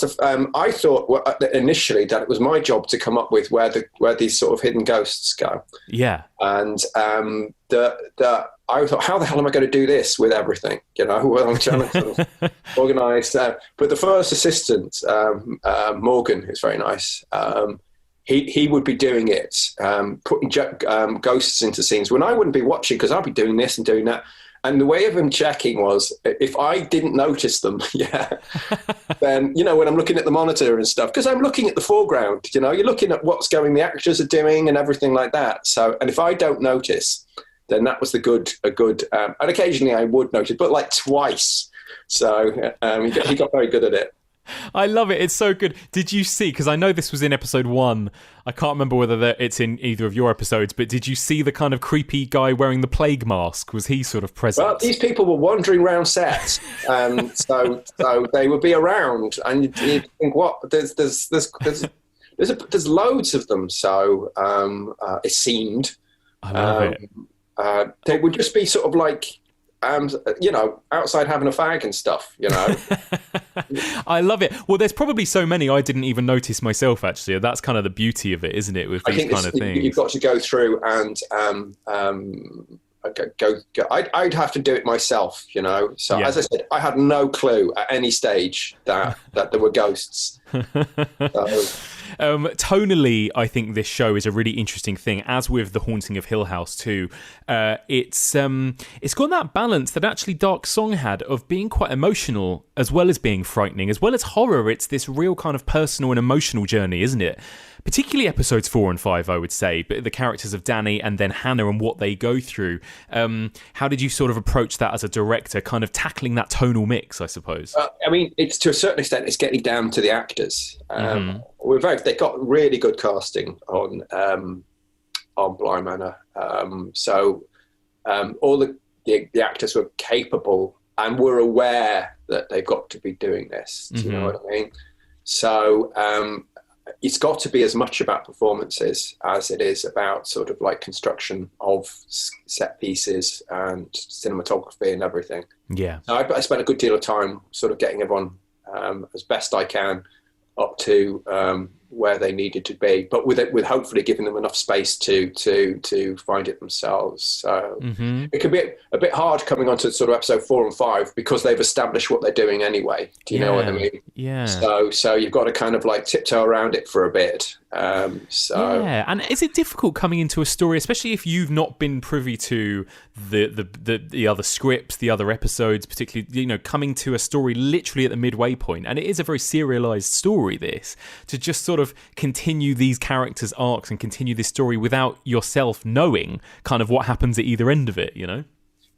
I thought initially that it was my job to come up with where these sort of hidden ghosts go. Yeah. And I thought, how the hell am I going to do this with everything? Well, I'm trying to sort of organise. But the first assistant, Morgan, who's very nice, he would be doing it, putting ghosts into scenes when I wouldn't be watching because I'd be doing this and doing that. And the way of him checking was, if I didn't notice them, then, when I'm looking at the monitor and stuff, because I'm looking at the foreground, you're looking at the actors are doing and everything like that. So, and if I don't notice, then that was a good, and occasionally I would notice, but like twice. So he got very good at it. I love it. It's so good. Did you see, because I know this was in episode 1, I can't remember whether it's in either of your episodes, but did you see the kind of creepy guy wearing the plague mask? Was he sort of present? Well, these people were wandering around sets, so they would be around, and you'd think, what? There's loads of them. So it seemed. I love it. They would just be sort of like, outside having a fag and stuff, I love it. Well, there's probably so many I didn't even notice myself, actually. That's kind of the beauty of it, isn't it, with these kind of things? You've got to go through and I'd have to do it myself, So as I said, I had no clue at any stage that there were ghosts. Tonally, I think this show is a really interesting thing, as with The Haunting of Hill House too. It's got that balance that actually Dark Song had of being quite emotional as well as being frightening, as well as horror. It's this real kind of personal and emotional journey, isn't it? Particularly episodes 4 and 5, I would say, but the characters of Danny and then Hannah and what they go through. How did you sort of approach that as a director, kind of tackling that tonal mix, I suppose? It's to a certain extent, it's getting down to the actors. They got really good casting on Bly Manor. All the actors were capable and were aware that they've got to be doing this. Do you know what I mean? So it's got to be as much about performances as it is about sort of like construction of set pieces and cinematography and everything. Yeah. So I spent a good deal of time sort of getting everyone as best I can up to where they needed to be, but with hopefully giving them enough space to find it themselves. So it can be a bit hard coming onto sort of episode 4 and 5 because they've established what they're doing anyway. Do you know what I mean? Yeah. So you've got to kind of like tiptoe around it for a bit. Yeah, and is it difficult coming into a story, especially if you've not been privy to the other scripts, the other episodes, particularly coming to a story literally at the midway point, and it is a very serialized story. This to just sort of continue these characters' arcs and continue this story without yourself knowing kind of what happens at either end of it.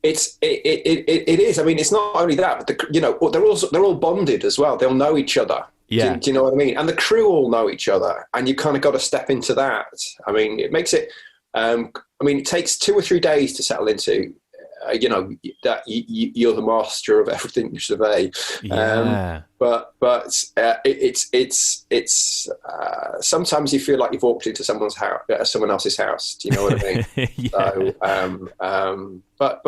It is. I mean, it's not only that, but they're all bonded as well. They'll know each other. Yeah. Do you know what I mean? And the crew all know each other, and you kind of got to step into that. I mean, it makes it. It takes 2 or 3 days to settle into. That you're the master of everything you survey. Yeah. But it's sometimes you feel like you've walked into someone else's house. Do you know what I mean? Yeah. So, but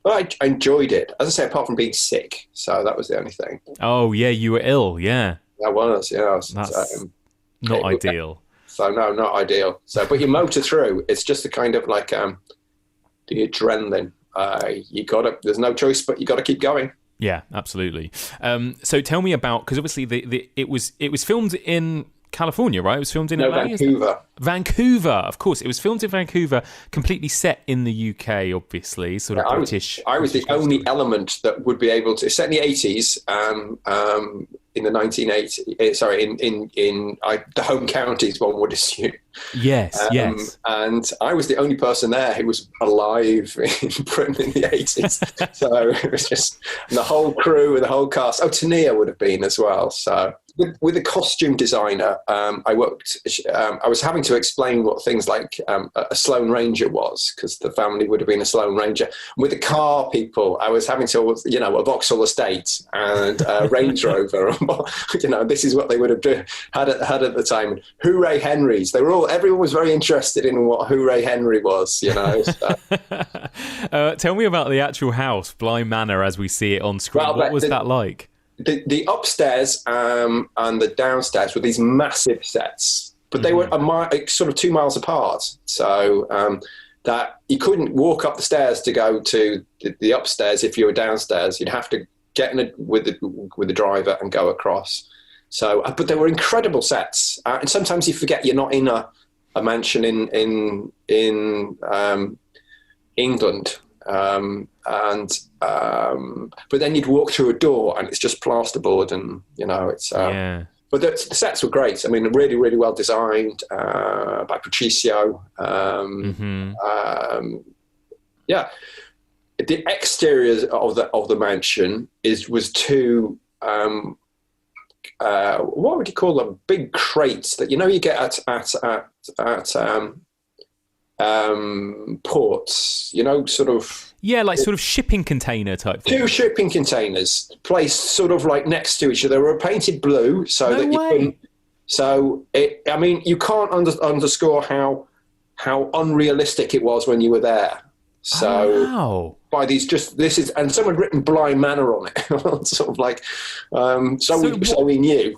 I enjoyed it. As I say, apart from being sick, so that was the only thing. Oh yeah, you were ill. Yeah. I was. Yeah. That's not ideal. So no, not ideal. So, but you motor through. It's just a kind of like the adrenaline. There's no choice, but you got to keep going. Yeah, absolutely. So tell me about, because obviously it was filmed in California, right? It was filmed in LA? Vancouver. Vancouver, of course. It was filmed in Vancouver, completely set in the UK, obviously, sort of British. I was the only element that would be able to, set in the 80s, in the 1980s, in the home counties, one would assume. Yes, yes. And I was the only person there who was alive in Britain in the 80s. So it was just, and the whole crew and the whole cast. Oh, Tania would have been as well. So with a costume designer, I was having to explain what things like a Sloane Ranger was, because the family would have been a Sloane Ranger. With the car people, I was having to, a Vauxhall Estate and a Range Rover. This is what they would have had at the time. And Hooray Henrys. Everyone was very interested in what Hooray Henry was. So. Tell me about the actual house, Bly Manor, as we see it on screen. What was that like? The upstairs and the downstairs were these massive sets, but they were sort of 2 miles apart. So that you couldn't walk up the stairs to go to the upstairs if you were downstairs. You'd have to get in with the driver and go across. So, but they were incredible sets, and sometimes you forget you're not in a mansion in England, but then you'd walk through a door and it's just plasterboard, and it's. But the sets were great. I mean, really, really well designed by Patricio. The exterior of the mansion was two. What would you call them? Big crates that you get at ports. Sort of. Yeah, like sort of shipping container type thing. Two shipping containers placed sort of like next to each other. They were painted blue so that you couldn't. So you can't underscore how unrealistic it was when you were there. So by these and someone had written Bly Manor on it, sort of like so we knew.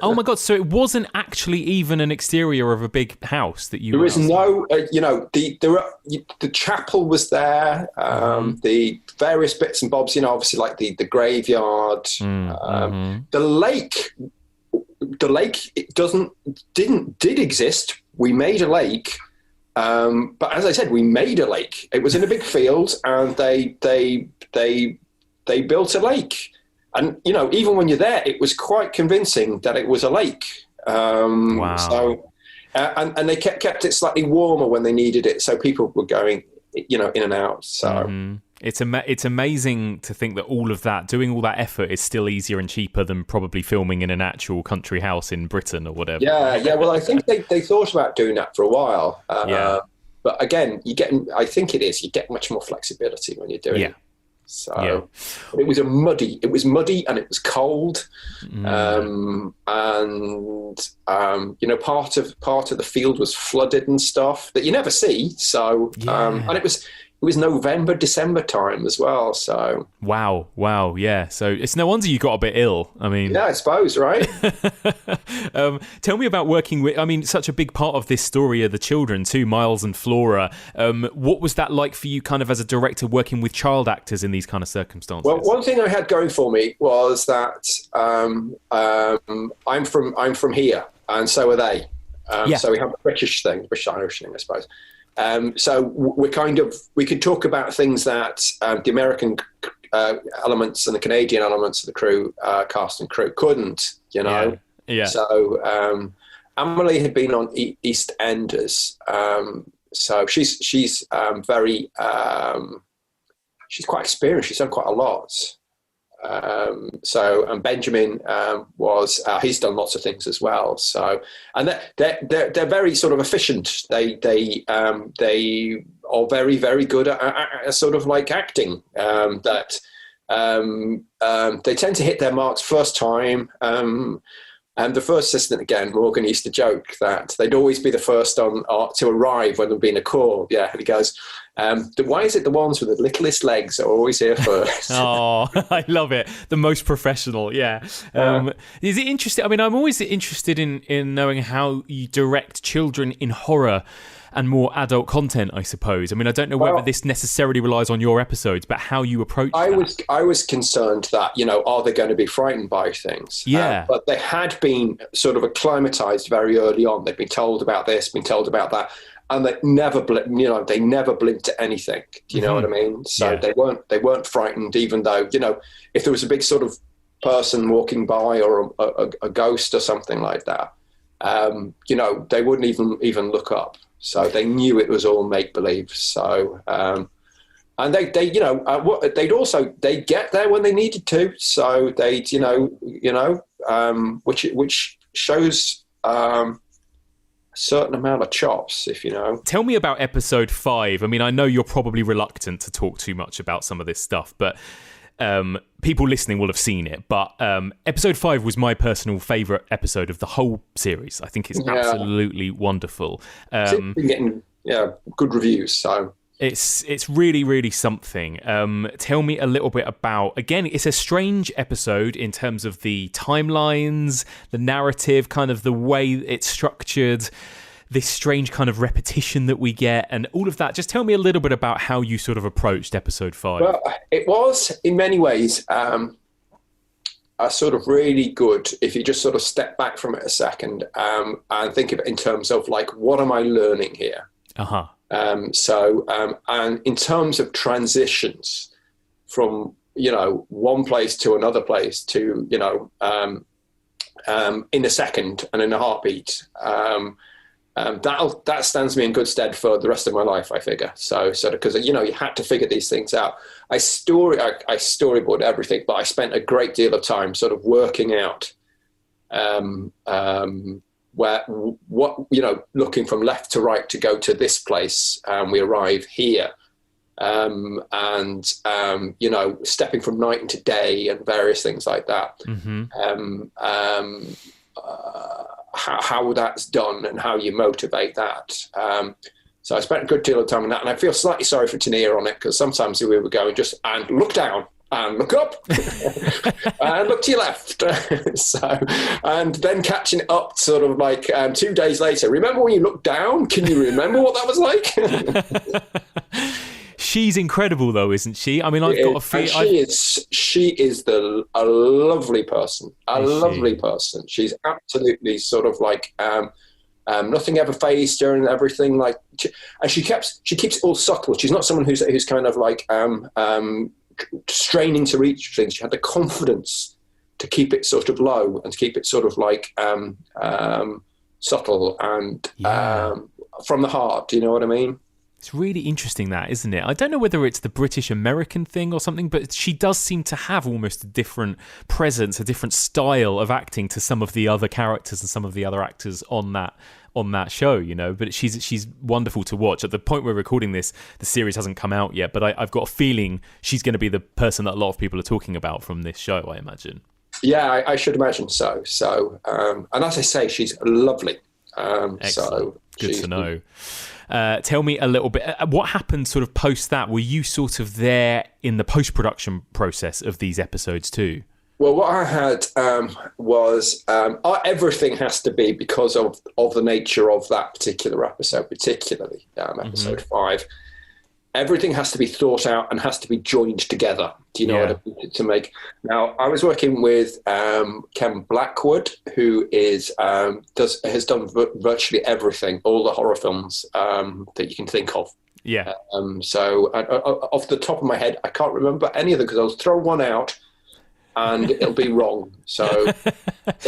Oh my God! So it wasn't actually even an exterior of a big house that you. There is no, the chapel was there, the various bits and bobs, obviously like the graveyard, the lake. The lake did exist. We made a lake. But as I said, we made a lake. It was in a big field, and they built a lake. And even when you're there, it was quite convincing that it was a lake. Wow. So, and they kept it slightly warmer when they needed it, so people were going, in and out. So. It's amazing to think that doing all that effort is still easier and cheaper than probably filming in an actual country house in Britain or whatever. Yeah. Well, I think they thought about doing that for a while. But again, you get much more flexibility when you're doing it. So it was muddy and it was cold. And part of the field was flooded and stuff that you never see. So, and it was November, December time as well. So wow, yeah. So it's no wonder you got a bit ill. I mean, yeah, I suppose, right? Tell me about working with. I mean, such a big part of this story are the children too, Miles and Flora. What was that like for you, kind of as a director, working with child actors in these kind of circumstances? Well, one thing I had going for me was that I'm from here, and so are they. So we have the British Irish thing, I suppose. So we could talk about things that the American elements and the Canadian elements of the crew, cast and crew, couldn't, Yeah. So Emily had been on EastEnders, so she's very she's quite experienced. She's done quite a lot. And Benjamin was he's done lots of things as well. So, and they're very sort of efficient. They are very, very good at sort of like acting. They tend to hit their marks first time. And the first assistant, again, Morgan used to joke that they'd always be the first to arrive when there'd been a call. Yeah, and he goes, why is it the ones with the littlest legs are always here first? Oh, I love it. The most professional, yeah. Is it interesting? I mean, I'm always interested in knowing how you direct children in horror and more adult content, I suppose. I mean, I don't know whether this necessarily relies on your episodes, but how you approach that. I was concerned that, are they going to be frightened by things? Yeah. But they had been sort of acclimatized very early on. They'd been told about this, been told about that, and they never blinked at anything. Do you know what I mean? So they weren't frightened, even though, if there was a big sort of person walking by or a ghost or something like that, they wouldn't even look up. So they knew it was all make believe. So, and they'd get there when they needed to. So which shows a certain amount of chops, if you know. Tell me about episode 5. I mean, I know you're probably reluctant to talk too much about some of this stuff, but people listening will have seen it. But episode 5 was my personal favourite episode of the whole series. I think it's absolutely wonderful. It's been getting good reviews, so it's really, really something. Tell me a little bit about, again, it's a strange episode in terms of the timelines, the narrative, kind of the way it's structured. this strange kind of repetition that we get and all of that. Just tell me a little bit about how you sort of approached episode 5. Well, it was in many ways a sort of really good, if you just sort of step back from it a second and think of it in terms of like, what am I learning here? And in terms of transitions from, one place to another place to, in a second and in a heartbeat, that stands me in good stead for the rest of my life, I figure. So because you had to figure these things out. I storyboard everything, but I spent a great deal of time sort of working out looking from left to right to go to this place. We arrive here, stepping from night into day and various things like that. How that's done and how you motivate that. So I spent a good deal of time on that, and I feel slightly sorry for Tania on it, because sometimes we were going just and look down and look up and look to your left. And then catching it up sort of like 2 days later. Remember when you looked down? Can you remember what that was like? She's incredible, though, isn't she? I mean, I've got a feeling. She is a lovely person. Lovely person. She's absolutely sort of like nothing ever fazed her and everything. Like, and she keeps it all subtle. She's not someone who's kind of like straining to reach things. She had the confidence to keep it sort of low and to keep it sort of like subtle and from the heart. Do you know what I mean? It's really interesting, that, isn't it? I don't know whether it's the British-American thing or something, but she does seem to have almost a different presence, a different style of acting to some of the other characters and some of the other actors on that show, But she's wonderful to watch. At the point we're recording this, the series hasn't come out yet, but I've got a feeling she's going to be the person that a lot of people are talking about from this show, I imagine. Yeah, I should imagine so. And as I say, she's lovely. Excellent. Good to know. Tell me a little bit, what happened sort of post that? Were you sort of there in the post-production process of these episodes too? Well, what I had was everything has to be, because of the nature of that particular episode, particularly episode 5. Everything has to be thought out and has to be joined together. Do you know what I mean? To make. Now, I was working with Ken Blackwood, who has done virtually everything, all the horror films that you can think of. Yeah. So off the top of my head, I can't remember any of them, because I'll throw one out and it'll be wrong. So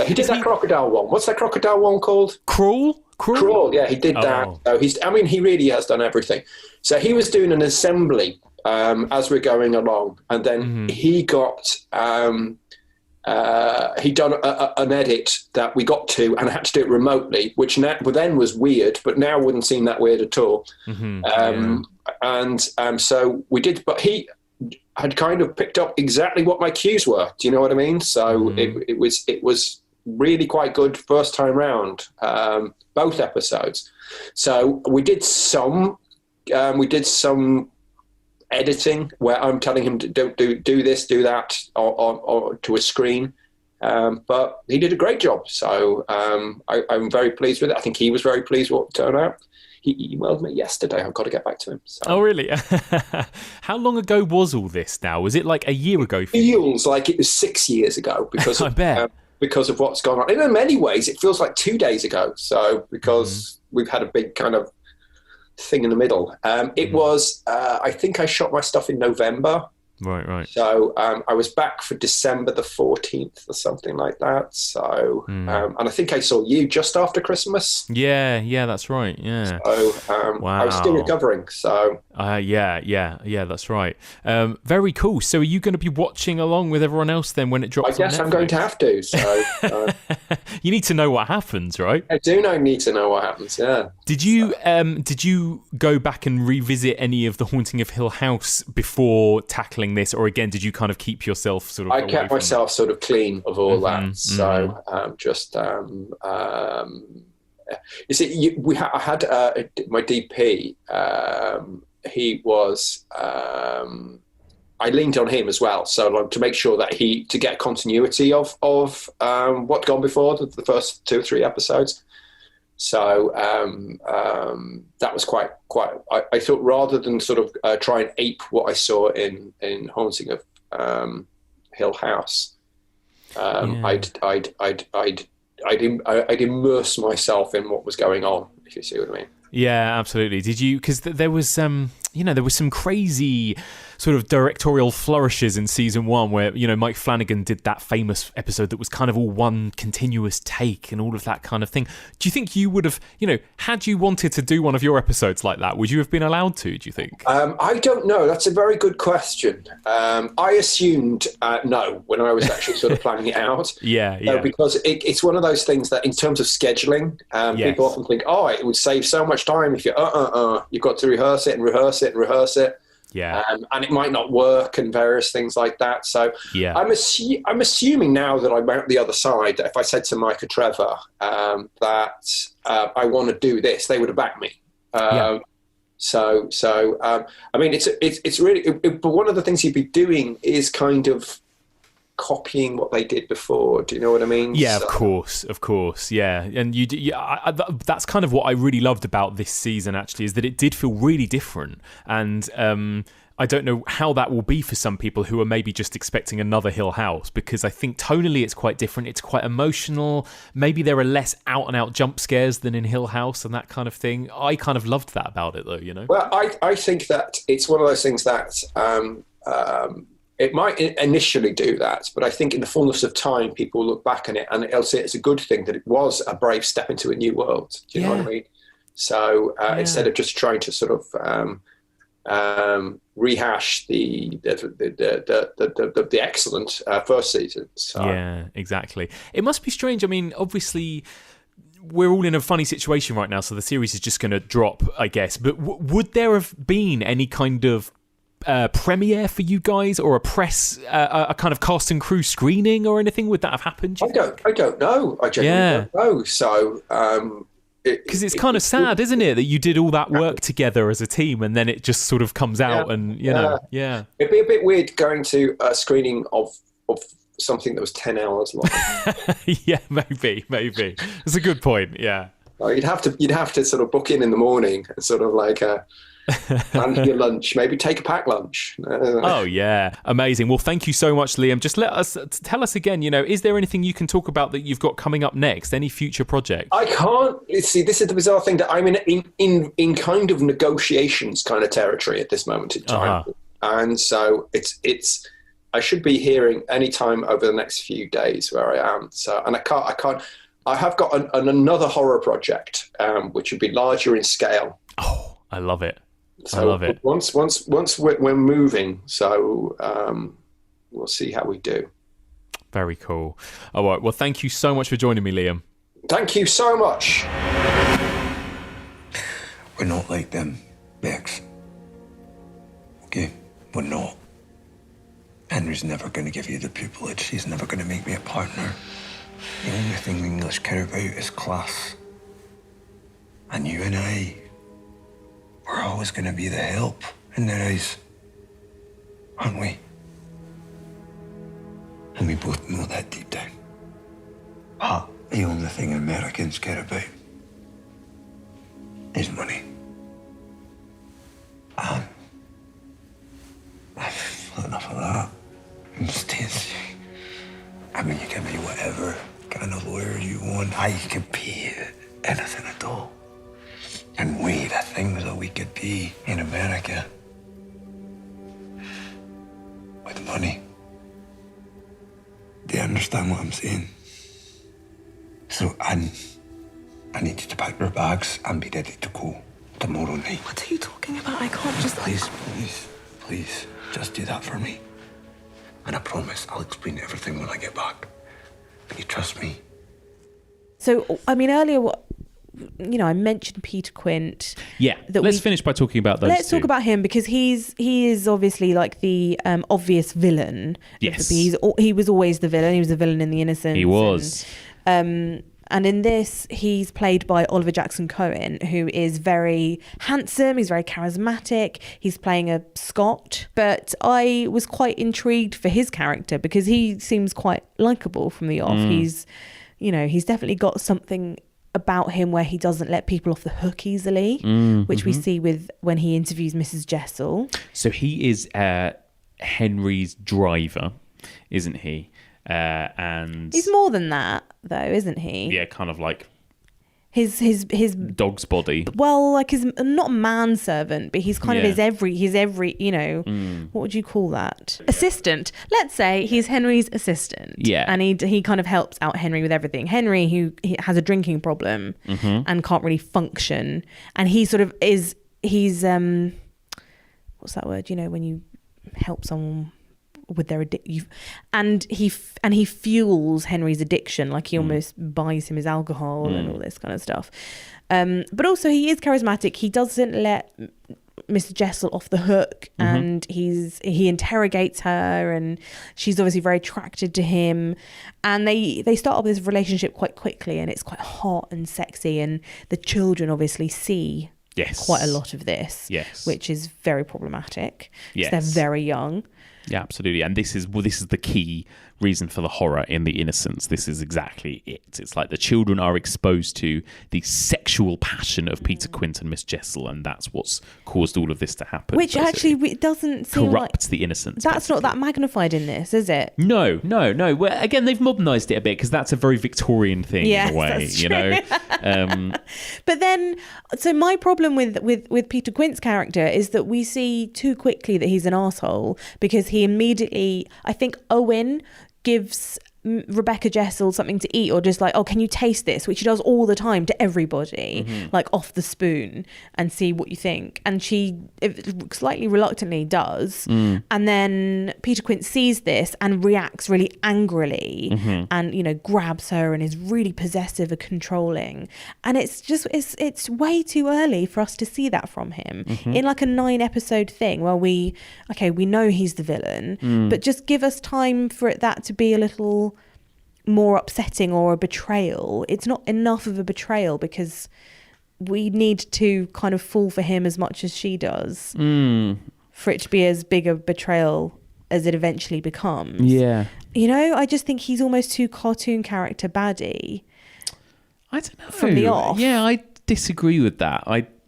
he did that crocodile one. What's that crocodile one called? Crawl, yeah, he did that. So he really has done everything. So he was doing an assembly as we're going along, and then he got he'd done an edit that we got to and had to do it remotely, which then was weird, but now wouldn't seem that weird at all. So we did, but he had kind of picked up exactly what my cues were. Do you know what I mean? So it was really quite good first time round, both episodes. So we did some editing where I'm telling him to don't do this, do that, or to a screen. But he did a great job. So I'm very pleased with it. I think he was very pleased with what turned out. He emailed me yesterday. I've got to get back to him. So. Oh, really? How long ago was all this now? Was it like a year ago? It feels like it was 6 years ago, because I bet. Because of what's gone on. And in many ways, it feels like 2 days ago. So because we've had a big kind of thing in the middle. It was, I think I shot my stuff in November. Right. So I was back for December the 14th or something like that. So, and I think I saw you just after Christmas. Yeah, that's right. Yeah. So wow. I was still recovering. So. Yeah, that's right. Very cool. So are you going to be watching along with everyone else then when it drops? I guess I'm going to have to. So you need to know what happens, right? I do need to know what happens. Yeah. Did you go back and revisit any of the Haunting of Hill House before tackling this, or again did you kind of keep yourself sort of? I kept myself sort of clean of all that. So you see, I had my DP. He was. I leaned on him as well, so to make sure that to get continuity of what'd gone before the first 2 or 3 episodes. So that was quite. I thought rather than sort of try and ape what I saw in Haunting of Hill House, I'd immerse myself in what was going on. If you see what I mean. Yeah, absolutely. Did you? Because there was there was some crazy sort of directorial flourishes in season 1 where, Mike Flanagan did that famous episode that was kind of all one continuous take and all of that kind of thing. Do you think you would have, had you wanted to do one of your episodes like that, would you have been allowed to, do you think? I don't know. That's a very good question. I assumed no when I was actually sort of planning it out. Yeah. Because it's one of those things that in terms of scheduling, people often think, it would save so much time if you've got to rehearse it and rehearse it and rehearse it. Yeah, and it might not work and various things like that. So I'm assuming now that I'm out the other side, that if I said to Mike or Trevor that I want to do this, they would have backed me. So I mean, it's really. But one of the things you'd be doing is kind of copying what they did before. Do you know what I mean? Yeah, of course. Yeah, and that's kind of what I really loved about this season. Actually, is that it did feel really different, and I don't know how that will be for some people who are maybe just expecting another Hill House, because I think tonally it's quite different. It's quite emotional. Maybe there are less out and out jump scares than in Hill House and that kind of thing. I kind of loved that about it, though. Well, I think that it's one of those things that. It might initially do that, but I think in the fullness of time, people will look back on it and they'll see it's a good thing that it was a brave step into a new world. Do you know what I mean? So instead of just trying to sort of rehash the excellent first season. So. Yeah, exactly. It must be strange. I mean, obviously, we're all in a funny situation right now, so the series is just going to drop, I guess. But would there have been any kind of premiere for you guys, or a press, a kind of cast and crew screening or anything? Would that have happened? I don't know. I genuinely don't know. So, because it's kind of sad, isn't it, that you did all that work together as a team and then it just sort of comes out and it'd be a bit weird going to a screening of something that was 10 hours long. Yeah, maybe. That's a good point. Yeah. You'd have to sort of book in the morning and sort of like plan your lunch, maybe take a packed lunch. Oh yeah, amazing. Well, thank you so much, Liam. Just tell us again, is there anything you can talk about that you've got coming up next? Any future projects? I can't see. This is the bizarre thing, that I'm in kind of negotiations kind of territory at this moment in time, and so it's. I should be hearing any time over the next few days where I am. So, and I can't. I have got another horror project, which would be larger in scale. Oh, I love it. So I love it. Once we're moving, so we'll see how we do. Very cool. All right. Well, thank you so much for joining me, Liam. Thank you so much. We're not like them, Bex. Okay? We're not. Henry's never going to give you the pupillage. He's never going to make me a partner. The only thing the English care about is class. And you and I, we're always going to be the help in their eyes, aren't we? And we both know that deep down. But the only thing Americans care about is money. And I've had enough of that. And Stacey, I mean, you give me whatever kind of lawyer you want. I could be anything at all. And we, the things that we could be in America with money. Do you understand what I'm saying? So I need you to pack your bags and be ready to go tomorrow night. What are you talking about? I can't just... Please, just do that for me. And I promise I'll explain everything when I get back. Can you trust me? So, I mean, earlier, I mentioned Peter Quint. Yeah, let's finish by talking about those Let's two. talk about him, because he is obviously like the obvious villain. Yes. He was always the villain. He was the villain in The Innocents. He was. And in this, he's played by Oliver Jackson Cohen, who is very handsome. He's very charismatic. He's playing a Scot. But I was quite intrigued for his character because he seems quite likable from the off. He's definitely got something about him where he doesn't let people off the hook easily, which we see with when he interviews Mrs. Jessel. So he is Henry's driver, isn't he? And he's more than that, though, isn't he? Yeah, kind of like his dog's body. Well, like his not manservant, but he's kind of his every you know, what would you call that? Assistant. Let's say he's Henry's assistant. Yeah, and he kind of helps out Henry with everything. Henry, who he has a drinking problem and can't really function, and he sort of he's what's that word? You know, when you help someone with their addiction, and he fuels Henry's addiction, like he almost buys him his alcohol and all this kind of stuff. But also he is charismatic. He doesn't let Mr. Jessel off the hook, and he interrogates her, and she's obviously very attracted to him, and they start off this relationship quite quickly, and it's quite hot and sexy, and the children obviously see quite a lot of this, which is very problematic. Yes, they're very young. Yeah, absolutely. And this is the key reason for the horror in The Innocents. This is exactly it. It's like the children are exposed to the sexual passion of Peter Quint and Miss Jessel, and that's what's caused all of this to happen. Which basically. Actually it doesn't seem corrupts like The Innocents. That's basically not that magnified in this, is it? No. Well, again, they've modernised it a bit because that's a very Victorian thing in a way, you know. But then, so my problem with Peter Quint's character is that we see too quickly that he's an arsehole, because he immediately, I think Owen gives Rebecca Jessel something to eat, or just like, oh, can you taste this, which he does all the time to everybody, like off the spoon, and see what you think. And she slightly reluctantly does, and then Peter Quint sees this and reacts really angrily, and you know, grabs her and is really possessive and controlling. And it's just it's way too early for us to see that from him in like a 9-episode thing where we know he's the villain, but just give us time for that to be a little more upsetting, or a betrayal. It's not enough of a betrayal, because we need to kind of fall for him as much as she does for it to be as big a betrayal as it eventually becomes. Yeah, you know, I just think he's almost too cartoon character baddie. I don't know, from the off. Yeah, I disagree with that.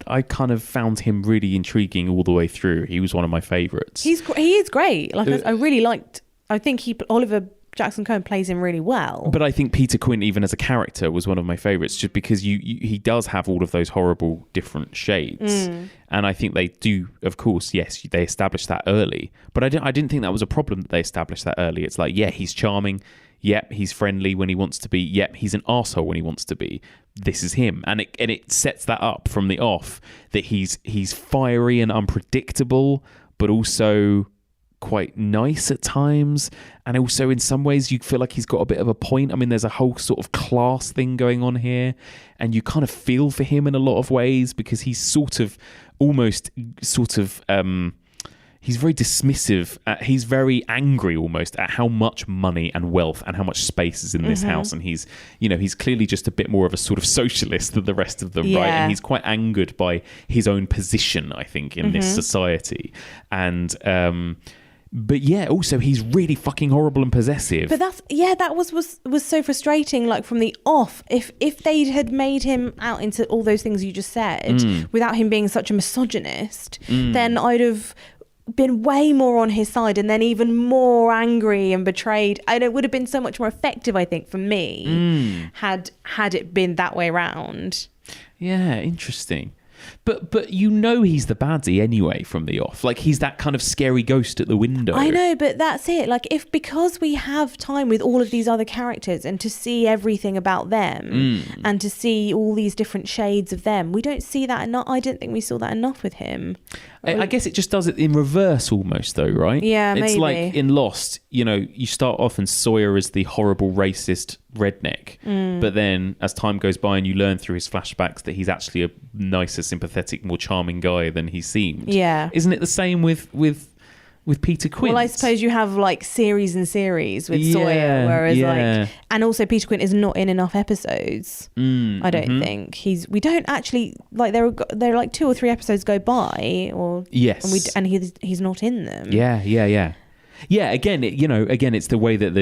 I kind of found him really intriguing all the way through. He was one of my favourites. He is great. Like I really liked. I think Oliver Jackson Cohen plays him really well. But I think Peter Quint, even as a character, was one of my favourites, just because he does have all of those horrible different shades. And I think they do, of course, yes, they established that early. But I didn't think that was a problem that they established that early. It's like, yeah, he's charming. Yep, he's friendly when he wants to be. Yep, he's an arsehole when he wants to be. This is him. And it sets that up from the off, that he's fiery and unpredictable, but also quite nice at times, and also in some ways you feel like he's got a bit of a point. I mean, there's a whole sort of class thing going on here, and you kind of feel for him in a lot of ways, because he's he's very dismissive. He's very angry almost at how much money and wealth and how much space is in this house, and he's clearly just a bit more of a sort of socialist than the rest of them, right? And he's quite angered by his own position, I think, in this society, and but yeah, also he's really fucking horrible and possessive. But that was so frustrating. Like from the off, if they had made him out into all those things you just said, without him being such a misogynist, then I'd have been way more on his side, and then even more angry and betrayed. And it would have been so much more effective, I think, for me, had it been that way round. Yeah, interesting. But you know he's the baddie anyway from the off. Like, he's that kind of scary ghost at the window. I know, but that's it. Like, because we have time with all of these other characters and to see everything about them and to see all these different shades of them, we don't see that enough. I didn't think we saw that enough with him. I guess it just does it in reverse almost, though, right? Yeah, it's maybe. Like in Lost, you start off and Sawyer is the horrible racist redneck, but then as time goes by and you learn through his flashbacks that he's actually a nicer, sympathetic, more charming guy than he seemed. Yeah. Isn't it the same with Peter Quint? Well, I suppose you have like series and series with Sawyer, whereas like, and also Peter Quint is not in enough episodes. I don't think we don't actually, like, there are like 2 or 3 episodes go by, or yes, and he's not in them. Yeah. Yeah, again, it's the way that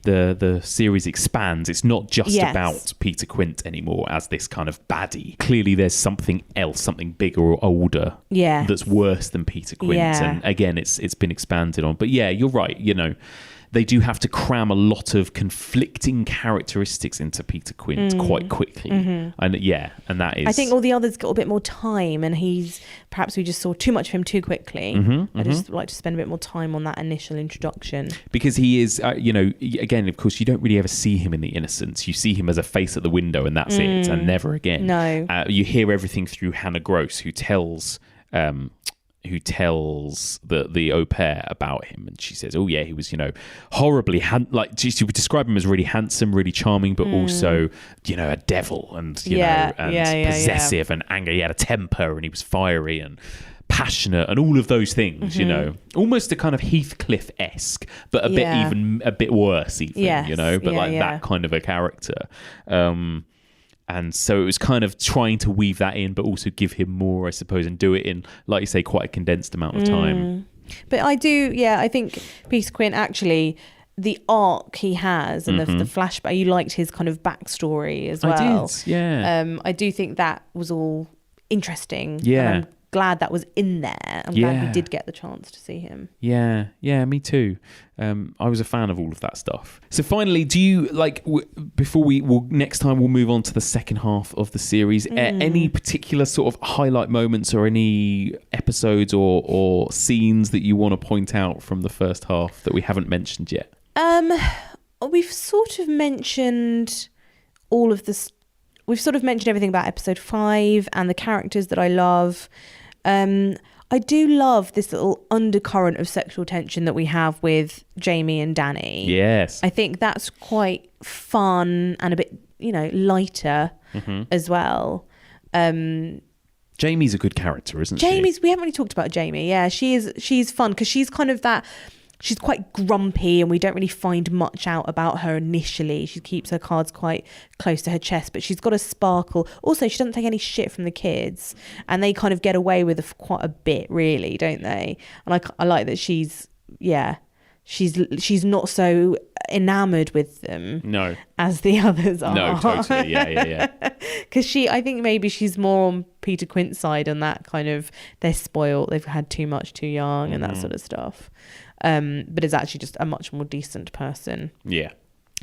the series expands. It's not just about Peter Quint anymore as this kind of baddie. Clearly, there's something else, something bigger or older, that's worse than Peter Quint. Yeah. And again, it's been expanded on. But yeah, you're right. They do have to cram a lot of conflicting characteristics into Peter Quint quite quickly. And that is... I think all the others got a bit more time, and perhaps we just saw too much of him too quickly. I'd just like to spend a bit more time on that initial introduction. Because he is, again, of course, you don't really ever see him in The Innocents. You see him as a face at the window, and that's it, and never again. No. You hear everything through Hannah Gross, who tells the au pair about him, and she says, "Oh yeah, he was, horribly she would describe him as really handsome, really charming, but also, a devil, and possessive and angry. He had a temper, and he was fiery and passionate, and all of those things. Almost a kind of Heathcliff-esque, but a bit worse, even. That kind of a character." And so it was kind of trying to weave that in, but also give him more, I suppose, and do it in, like you say, quite a condensed amount of time. But I think Peter Quint, actually, the arc he has and the flashback, you liked his kind of backstory as well. I did, yeah. I do think that was all interesting. Yeah. And I'm glad that was in there. I'm glad we did get the chance to see him. Yeah, me too. I was a fan of all of that stuff. So finally, do you before next time we'll move on to the second half of the series, any particular sort of highlight moments or any episodes or scenes that you want to point out from the first half that we haven't mentioned yet? We've sort of mentioned all of this. We've sort of mentioned everything about episode 5 and the characters that I love. I do love this little undercurrent of sexual tension that we have with Jamie and Danny. Yes. I think that's quite fun and a bit, lighter as well. Jamie's a good character, isn't she? We haven't really talked about Jamie. Yeah, she's fun because she's kind of that... She's quite grumpy, and we don't really find much out about her initially. She keeps her cards quite close to her chest, but she's got a sparkle. Also, she doesn't take any shit from the kids, and they kind of get away with quite a bit, really, don't they? And I like that she's not so enamored with them as the others are. No, totally, yeah. Because I think maybe she's more on Peter Quint's side on that kind of, they're spoiled, they've had too much too young and that sort of stuff. But is actually just a much more decent person. Yeah.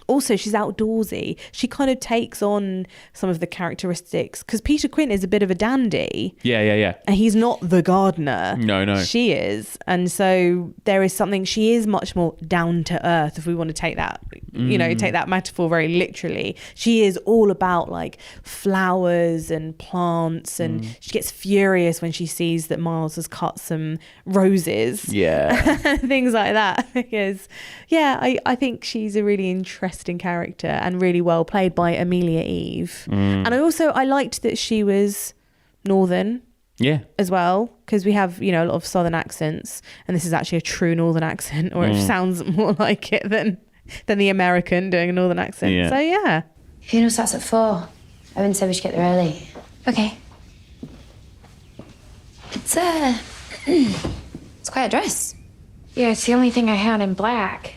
Also, she's outdoorsy. She kind of takes on some of the characteristics, because Peter Quint is a bit of a dandy. Yeah. And he's not the gardener. No. She is. And so there is something, she is much more down to earth, if we want to take that, take that metaphor very literally. She is all about flowers and plants, and she gets furious when she sees that Miles has cut some roses. Yeah. Things like that. Because, I think she's a really interesting character and really well played by Amelia Eve. And I liked that she was Northern as well, because we have a lot of Southern accents, and this is actually a true Northern accent, or it sounds more like it than the American doing a Northern accent. So funeral starts at 4. Owen said we should get there early. Okay. It's quite a dress. Yeah, it's the only thing I had in black.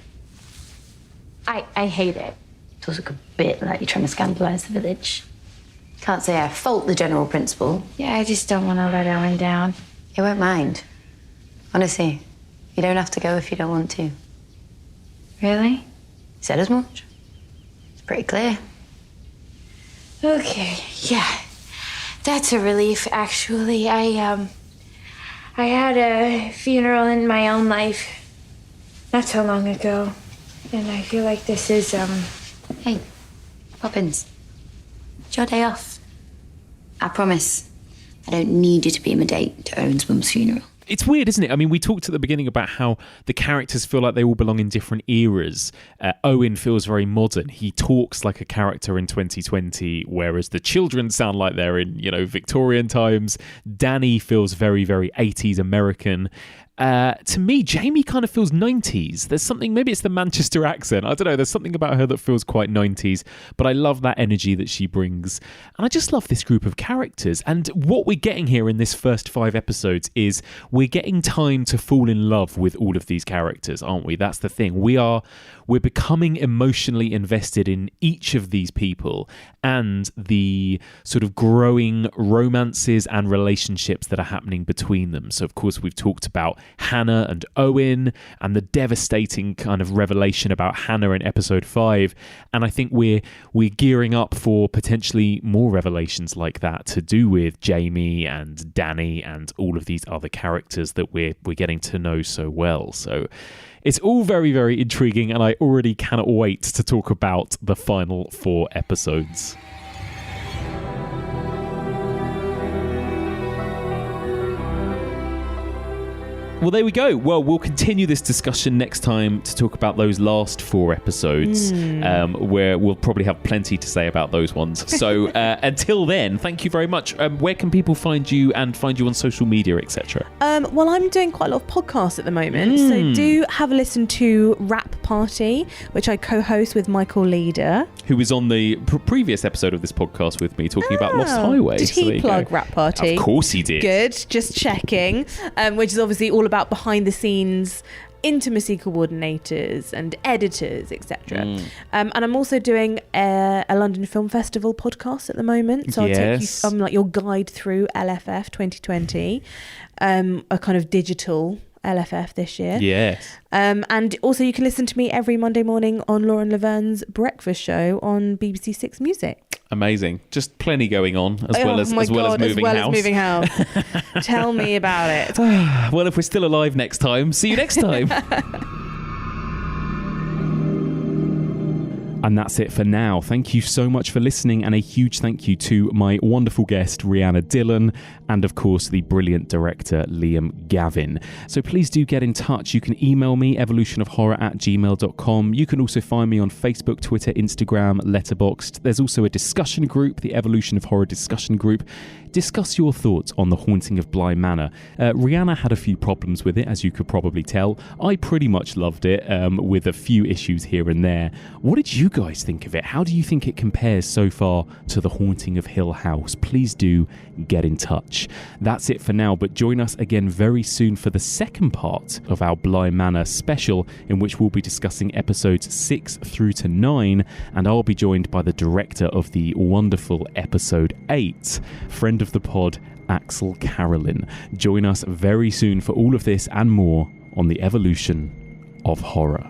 I hate it. It does look a bit like you're trying to scandalise the village. Can't say I fault the general principle. Yeah, I just don't want to let Owen down. He won't mind. Honestly, you don't have to go if you don't want to. Really? He said as much. It's pretty clear. Okay, yeah. That's a relief, actually. I had a funeral in my own life not so long ago. And I feel like this is, Hey, Poppins. It's your day off. I promise. I don't need you to be my date to Owen's mum's funeral. It's weird, isn't it? I mean, we talked at the beginning about how the characters feel like they all belong in different eras. Owen feels very modern. He talks like a character in 2020, whereas the children sound like they're in, Victorian times. Danny feels very, very 80s American. to me, Jamie kind of feels 90s. There's something, maybe it's the Manchester accent. I don't know. There's something about her that feels quite 90s, but I love that energy that she brings. And I just love this group of characters. And what we're getting here in this first 5 episodes is we're getting time to fall in love with all of these characters, aren't we? That's the thing. We're becoming emotionally invested in each of these people and the sort of growing romances and relationships that are happening between them. So, of course, we've talked about Hannah and Owen and the devastating kind of revelation about Hannah in episode 5. And I think we're gearing up for potentially more revelations like that to do with Jamie and Danny and all of these other characters that we're getting to know so well. So it's all very, very intriguing, and I already cannot wait to talk about the final 4 episodes. Well, there we go. Well, we'll continue this discussion next time to talk about those last 4 episodes, where we'll probably have plenty to say about those ones. So until then, thank you very much. Where can people find you and find you on social media, etc.? Well, I'm doing quite a lot of podcasts at the moment, so do have a listen to Rap Party, which I co-host with Michael Leader, who was on the previous episode of this podcast with me talking about Lost Highway. Did he plug Rap Party? Of course he did. Good, just checking. Which is obviously all about behind the scenes intimacy coordinators and editors, etc. And I'm also doing a London Film Festival podcast at the moment, so I'll take you, I'm like your guide through LFF 2020, a kind of digital LFF this year. Yes. And also you can listen to me every Monday morning on Lauren Laverne's breakfast show on BBC Six Music. Amazing. Just plenty going on, as well as moving house. Tell me about it. Well, if we're still alive next time, see you next time. And that's it for now. Thank you so much for listening, and a huge thank you to my wonderful guest, Rhianna Dhillon, and of course, the brilliant director, Liam Gavin. So please do get in touch. You can email me, evolutionofhorror@gmail.com. You can also find me on Facebook, Twitter, Instagram, Letterboxd. There's also a discussion group, the Evolution of Horror discussion group. Discuss your thoughts on The Haunting of Bly Manor. Rhianna had a few problems with it, as you could probably tell. I pretty much loved it, with a few issues here and there. What did you guys think of it? How do you think it compares so far to The Haunting of Hill House? Please do get in touch. That's it for now, but join us again very soon for the second part of our Bly Manor special, in which we'll be discussing episodes 6 through to 9, and I'll be joined by the director of the wonderful episode 8, friend of the pod, Axel Carolyn. Join us very soon for all of this and more on the Evolution of Horror.